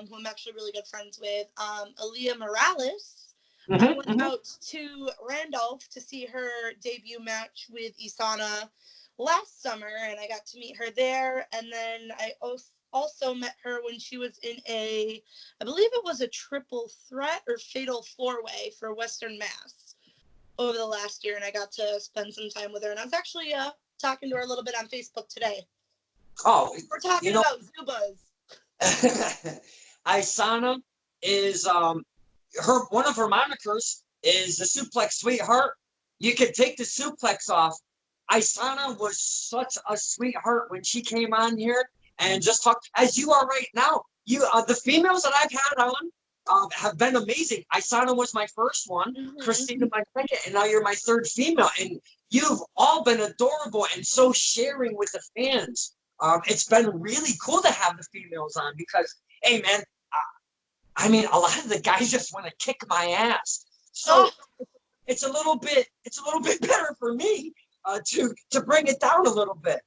who I'm actually really good friends with, Aaliyah Morales. I went out to Randolph to see her debut match with Isana last summer, and I got to meet her there. And then I also met her when she was in I believe it was a triple threat or fatal 4-way for Western Mass over the last year, and I got to spend some time with her. And I was actually talking to her a little bit on Facebook today. Oh, we're talking about Zubas. Isana is one of her monikers is the suplex sweetheart. You can take the suplex off. Isana was such a sweetheart when she came on here and just talked as you are right now. The females that I've had on have been amazing. Isana was my first one, Christina my second, and now you're my 3rd female. And you've all been adorable and so sharing with the fans. It's been really cool to have the females on because, hey man, I mean, a lot of the guys just want to kick my ass. So it's a little bit better for me to bring it down a little bit.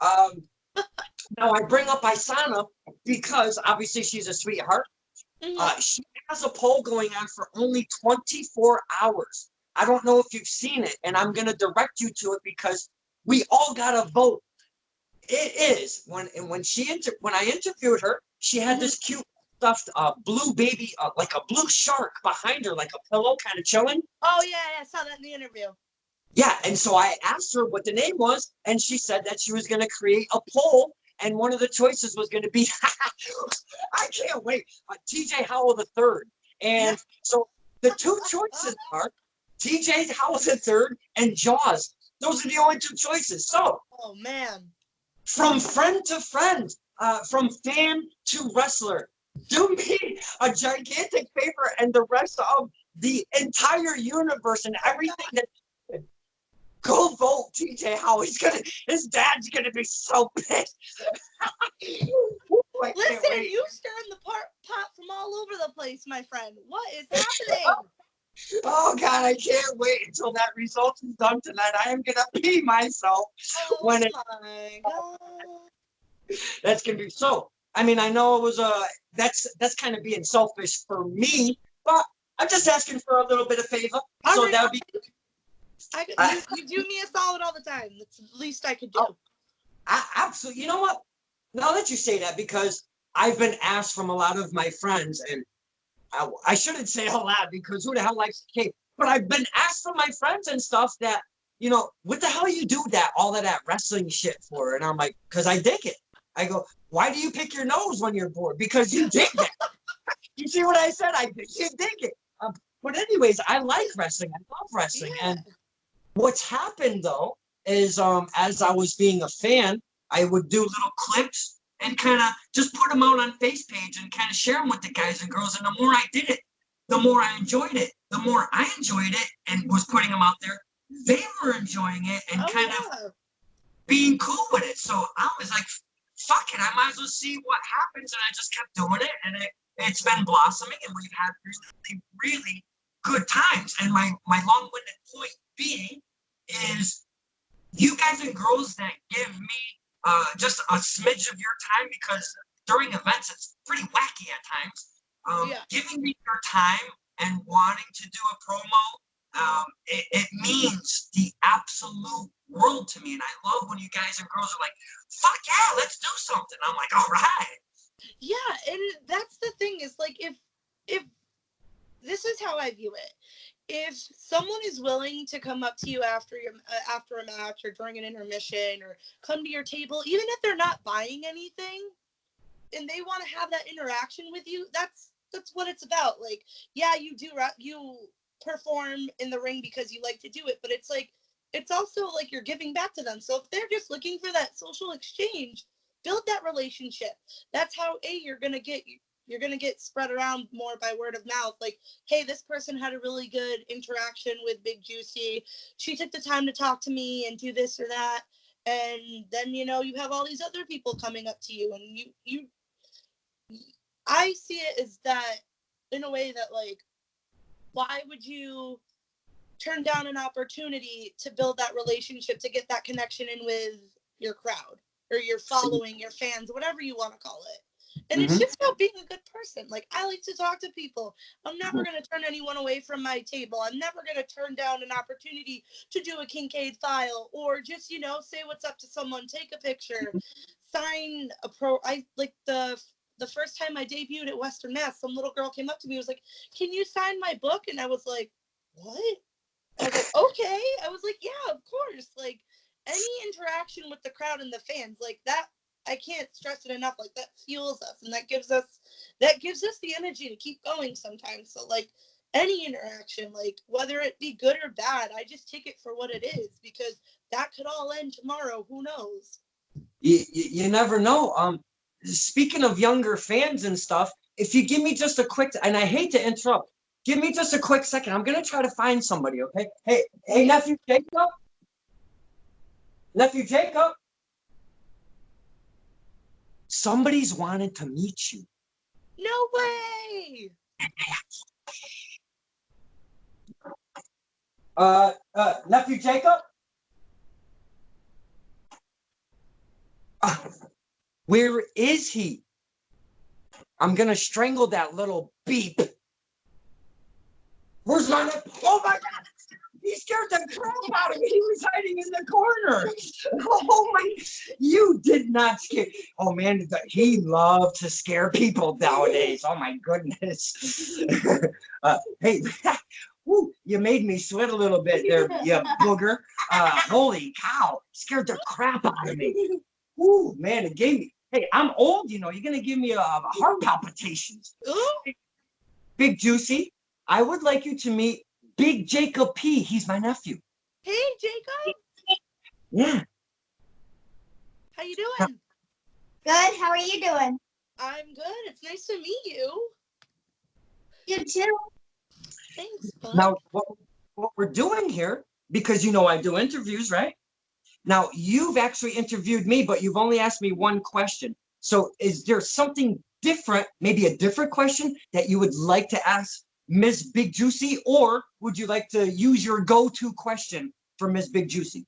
Now I bring up Isana because obviously she's a sweetheart. She has a poll going on for only 24 hours. I don't know if you've seen it, and I'm going to direct you to it because we all got to vote. It is when I interviewed her, she had this cute stuffed blue baby, like a blue shark behind her, like a pillow, kind of chilling. Oh yeah, I saw that in the interview. Yeah, and so I asked her what the name was, and she said that she was going to create a poll, and one of the choices was going to be, I can't wait, TJ Howell III. And so the 2 choices are TJ Howell III and Jaws. Those are the only 2 choices. So, oh man, from friend to friend, from fan to wrestler, do me a gigantic favor and the rest of the entire universe and everything that go vote TJ Howell. His dad's gonna be so pissed. Listen, you stirring the pot from all over the place, my friend. What is happening? Oh God, I can't wait until that result is done tonight. I am gonna pee myself when it. My God. That's gonna be so. I mean, I know it was that's kind of being selfish for me, but I'm just asking for a little bit of favor. So that would be. You do me a solid all the time. That's the least I could do. Absolutely. You know what? Now that you say that, because I've been asked from a lot of my friends, and I shouldn't say a lot because who the hell likes cake? But I've been asked from my friends and stuff that, what the hell you do all of that wrestling shit for? And I'm like, because I dig it. I go, why do you pick your nose when you're bored? Because you dig it. You see what I said? You dig it. But anyways, I like wrestling. I love wrestling. Yeah. And what's happened though is as I was being a fan, I would do little clips and kind of just put them out on face page and kind of share them with the guys and girls. And the more I did it, the more I enjoyed it. The more I enjoyed it and was putting them out there, they were enjoying it and of being cool with it. So I was like, fuck it, I might as well see what happens. And I just kept doing it, and it's been blossoming, and we've had really, really good times. And my long-winded point being is you guys and girls that give me just a smidge of your time, because during events it's pretty wacky at times. Giving me your time and wanting to do a promo, it means the absolute world to me. And I love when you guys and girls are like, fuck yeah, let's do something. I'm like, all right. Yeah, and that's the thing is like, if this is how I view it. If someone is willing to come up to you after a match or during an intermission or come to your table, even if they're not buying anything, and they want to have that interaction with you, that's what it's about. Like, yeah, you perform in the ring because you like to do it, but it's like, it's also like you're giving back to them. So if they're just looking for that social exchange, build that relationship. That's how you're gonna get spread around more by word of mouth. Like, hey, this person had a really good interaction with Big Juicy. She took the time to talk to me and do this or that. And then, you have all these other people coming up to you, and I see it as that in a way that, like, why would you turn down an opportunity to build that relationship, to get that connection in with your crowd or your following, your fans, whatever you want to call it. And it's just about being a good person. Like, I like to talk to people. I'm never going to turn anyone away from my table. I'm never going to turn down an opportunity to do a Kincaid file or just, say what's up to someone, take a picture, sign a the first time I debuted at Western Mass, some little girl came up to me and was like, can you sign my book? And I was like, what? I was like, okay. I was like, yeah, of course. Like, any interaction with the crowd and the fans, like that, I can't stress it enough. Like, that fuels us, and that gives us the energy to keep going sometimes. So, like, any interaction, like, whether it be good or bad, I just take it for what it is, because that could all end tomorrow. Who knows? You never know. Speaking of younger fans and stuff, if you give me just a quick, and I hate to interrupt, give me just a quick second. I'm gonna try to find somebody. Okay? Hey, nephew Jacob. Nephew Jacob. Somebody's wanted to meet you. No way. Nephew Jacob. Where is he? I'm gonna strangle that little beep. Where's my nephew? Oh my God! He scared the crap out of me. He was hiding in the corner. Oh my! You did not scare. Oh man, he loved to scare people nowadays. Oh my goodness. Hey, woo, you made me sweat a little bit there, you booger. Holy cow! Scared the crap out of me. Woo, man, it gave me. Hey, I'm old, You're gonna give me heart palpitations. Big Juicy, I would like you to meet Big Jacob P. He's my nephew. Hey, Jacob. Yeah. How you doing? Good. How are you doing? I'm good. It's nice to meet you. You too. Thanks, bud. Now, what we're doing here, because I do interviews, right? Now, you've actually interviewed me, but you've only asked me one question. So is there something different, maybe a different question that you would like to ask Miss Big Juicy, or would you like to use your go-to question for Miss Big Juicy?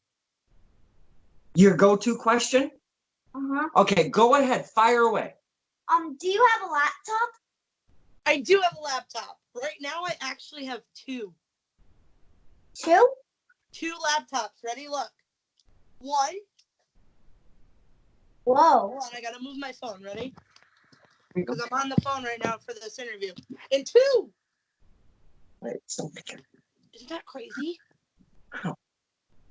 Your go-to question? Okay, go ahead, fire away. Do you have a laptop? I do have a laptop. Right now, I actually have two. Two? Two laptops. Ready? Look. One. Whoa. Hold on, I gotta move my phone. Ready? because I'm on the phone right now for this interview. And 2. Wait, so Isn't that crazy? How?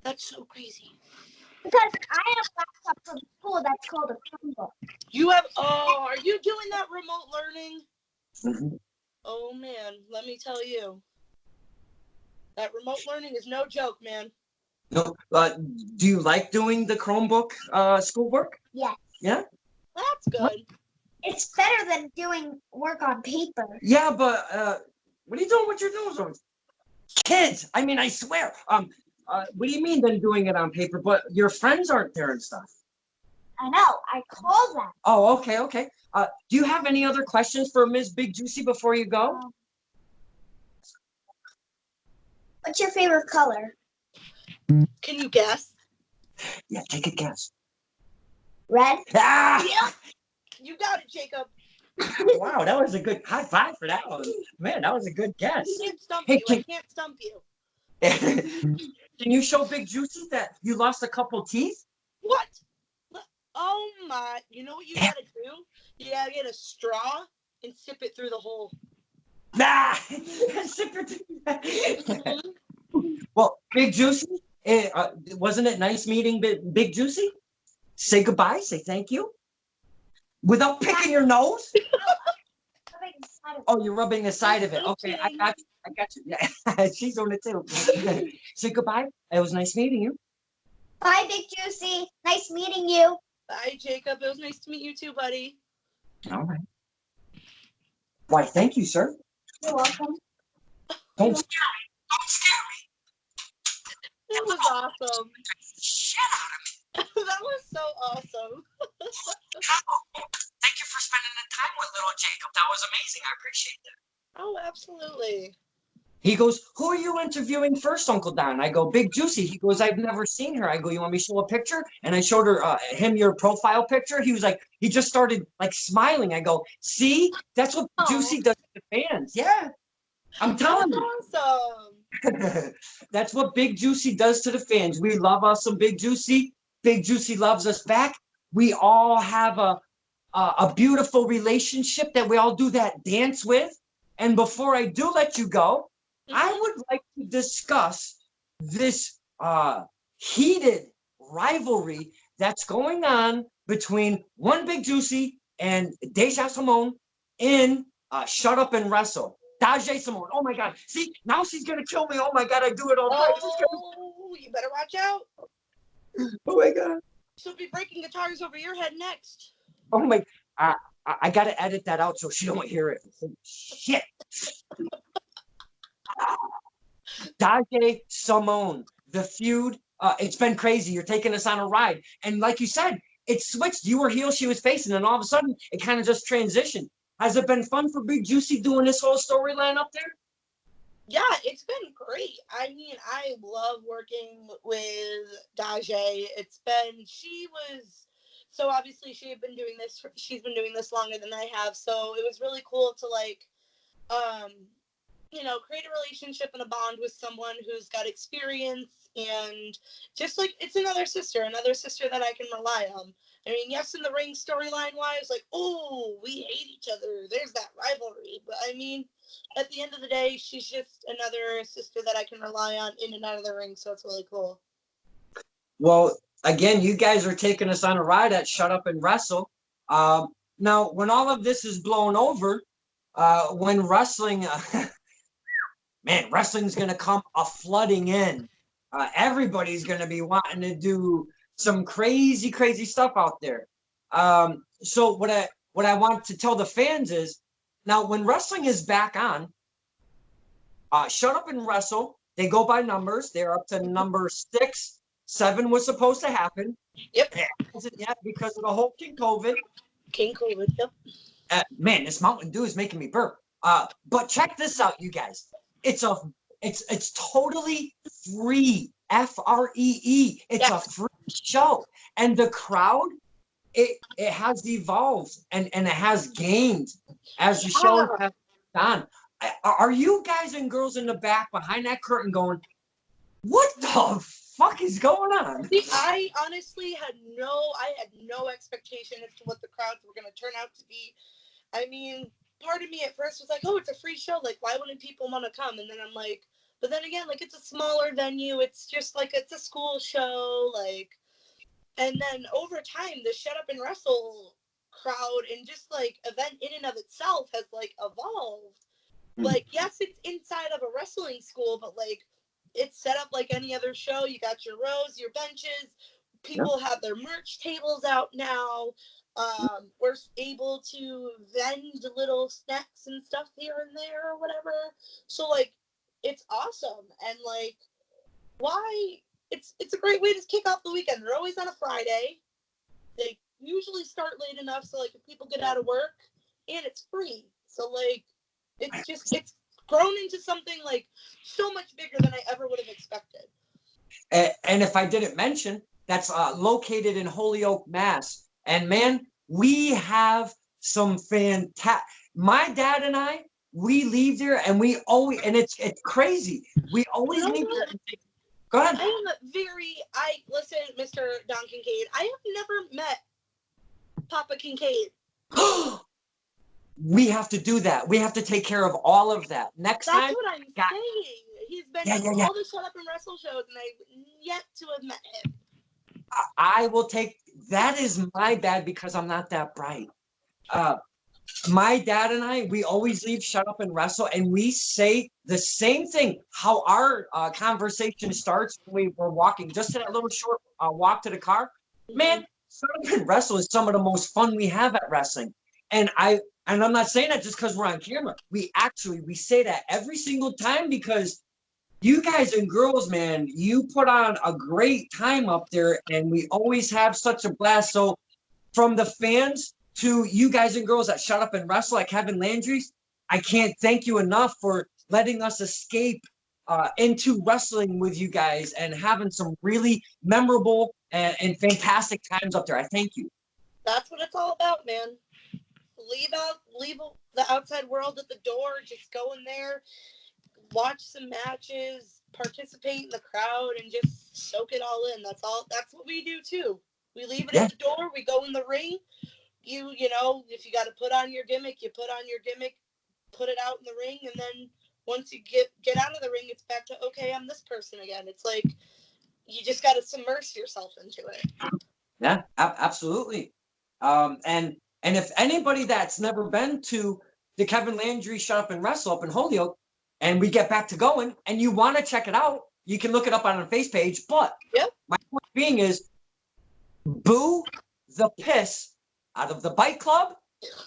That's so crazy. Because I have a laptop from school that's called a Chromebook. You have, are you doing that remote learning? Mhm. Oh man, let me tell you. That remote learning is no joke, man. No, do you like doing the Chromebook schoolwork? Yes. Yeah. That's good. It's better than doing work on paper. Yeah, but what are you doing with your nose? Kids, I mean, I swear. What do you mean then doing it on paper? But your friends aren't there and stuff. I know. I call them. Oh, okay, okay. Do you have any other questions for Ms. Big Juicy before you go? What's your favorite color? Can you guess? Yeah, take a guess. Red. Ah! Yeah. You got it, Jacob. Wow, that was a good high five for that one. Man, that was a good guess. I can't stump Hey, you. I can't stump you. Can you show Big Juicy that you lost a couple teeth? What? Oh my. You know what you gotta do? You gotta get a straw and sip it through the hole. Nah! Well, Big Juicy, wasn't it nice meeting Big Juicy? Say goodbye, say thank you. Without picking your nose? Oh, you're rubbing the side of it. Okay, I got you. I got you. Yeah, she's on it too. Say goodbye. It was nice meeting you. Bye, Big Juicy. Nice meeting you. Bye, Jacob. It was nice to meet you too, buddy. All right. Why, thank you, sir. You're welcome. Don't scare me. Don't scare me. That was awesome. Shit out of me. That was so awesome. Thank you for spending the time with little Jacob. That was amazing. I appreciate that. Oh, absolutely. He goes, who are you interviewing first, Uncle Don? I go, Big Juicy. He goes, I've never seen her. I go, you want me to show a picture? And I showed her him your profile picture. He was like, he just started like smiling. I go, see, that's what Juicy does to the fans. Yeah, I'm telling you. Awesome. That's what Big Juicy does to the fans. We love us some Big Juicy. Big Juicy loves us back. We all have a beautiful relationship that we all do that dance with. And before I do let you go, I would like to discuss this heated rivalry that's going on between one Big Juicy and Deja Simone in Shut Up and Wrestle. Daja Simone. Oh my God. See, now she's going to kill me. Oh my God. I do it all the time. Oh, you better watch out. Oh my God. She'll be breaking guitars over your head next. Oh my. I got to edit that out so she don't hear it. Holy shit. Daja Simone, the feud. It's been crazy. You're taking us on a ride. And like you said, it switched. You were heel, she was facing, and all of a sudden it kind of just transitioned. Has it been fun for Big Juicy doing this whole storyline up there? Yeah, it's been great. I mean, I love working with Daja. So obviously she's been doing this longer than I have. So it was really cool to create a relationship and a bond with someone who's got experience, and just like it's another sister that I can rely on. I mean, yes, in the ring storyline wise, like, oh, we hate each other. There's that rivalry. But I mean, at the end of the day, she's just another sister that I can rely on in and out of the ring. So it's really cool. Well, again, you guys are taking us on a ride at Shut Up and Wrestle. Now, when all of this is blown over, when wrestling, man, wrestling's going to come a flooding in. Everybody's going to be wanting to do some crazy, crazy stuff out there. So what I want to tell the fans is, now when wrestling is back on, Shut Up and Wrestle, they go by numbers. They're up to number 6. 7 was supposed to happen. Yep. It hasn't yet because of the whole King COVID. Yep. Man, this Mountain Dew is making me burp. But check this out, you guys. It's totally free. FREE. It's a free show, and the crowd, it has evolved and it has gained as the show has gone. Are you guys and girls in the back behind that curtain going, what the fuck is going on? See, I honestly had no expectation as to what the crowds were going to turn out to be. I mean, part of me at first was like, oh, it's a free show. Like, why wouldn't people want to come? And then I'm like, but then again, like, it's a smaller venue. It's just like, it's a school show. Like, and then over time, the Shut Up and Wrestle crowd and just like event in and of itself has like evolved. Like, yes, it's inside of a wrestling school, but like, it's set up like any other show. You got your rows, your benches. People have their merch tables out now. We're able to vend little snacks and stuff here and there or whatever. So like, it's awesome. And like, why? It's a great way to kick off the weekend. They're always on a Friday. They usually start late enough so like if people get out of work, and it's free. So like, it's grown into something like so much bigger than I ever would have expected. And if I didn't mention, that's located in Holyoke, Mass. And man, we have some fantastic. My dad and I, we leave there, and we always, and it's crazy. We always leave there. Go ahead. Listen, Mr. Don Kincaid, I have never met Papa Kincaid. We have to do that. We have to take care of all of that. Next time. That's what I'm saying. He's been to all the Shut Up and Wrestle shows, and I've yet to have met him. I will take, that is my bad because I'm not that bright. My dad and I, we always leave Shut Up and Wrestle, and we say the same thing. How our conversation starts when we were walking, just that little short walk to the car. Man, Shut Up and Wrestle is some of the most fun we have at wrestling. And I'm not saying that just because we're on camera. We say that every single time because you guys and girls, man, you put on a great time up there, and we always have such a blast. So from the fans to you guys and girls that Shut Up and Wrestle at Kevin Landry's, I can't thank you enough for letting us escape into wrestling with you guys and having some really memorable and fantastic times up there. I thank you. That's what it's all about, man. Leave the outside world at the door. Just go in there, watch some matches, participate in the crowd, and just soak it all in. That's what we do too. We leave it at the door. We go in the ring. You know, if you got to put on your gimmick, you put on your gimmick, put it out in the ring, and then once you get out of the ring, it's back to, okay, I'm this person again. It's like you just got to submerge yourself into it. Yeah, absolutely. And if anybody that's never been to the Kevin Landry Shut Up and Wrestle up in Holyoke, and we get back to going, and you want to check it out, you can look it up on our face page. But my point being is, boo the piss out of the Bike Club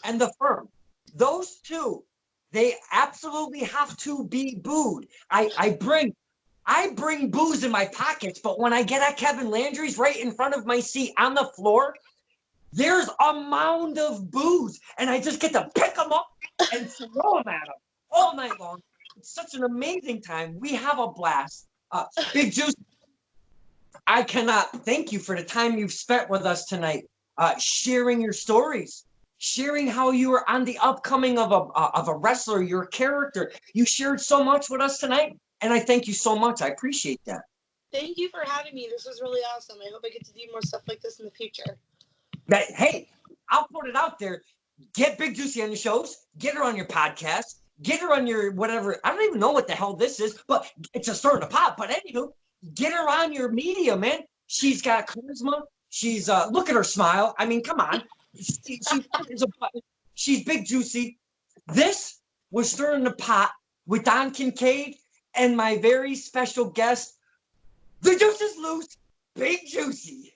and the Firm. Those two, they absolutely have to be booed. I bring booze in my pockets, but when I get at Kevin Landry's right in front of my seat on the floor, there's a mound of booze, and I just get to pick them up and throw them at them all night long. It's such an amazing time. We have a blast. Big Juice, I cannot thank you for the time you've spent with us tonight, sharing your stories, sharing how you were on the upcoming of a wrestler, your character. You shared so much with us tonight, and I thank you so much. I appreciate that. Thank you for having me. This was really awesome. I hope I get to do more stuff like this in the future. Hey, I'll put it out there. Get Big Juicy on your shows. Get her on your podcast. Get her on your whatever. I don't even know what the hell this is, but it's a stir in the pot. But anywho, get her on your media, man. She's got charisma. She's look at her smile. I mean, come on. She's Big Juicy. This was Stirring the Pot with Don Kincaid and my very special guest, the Juice is Loose, Big Juicy.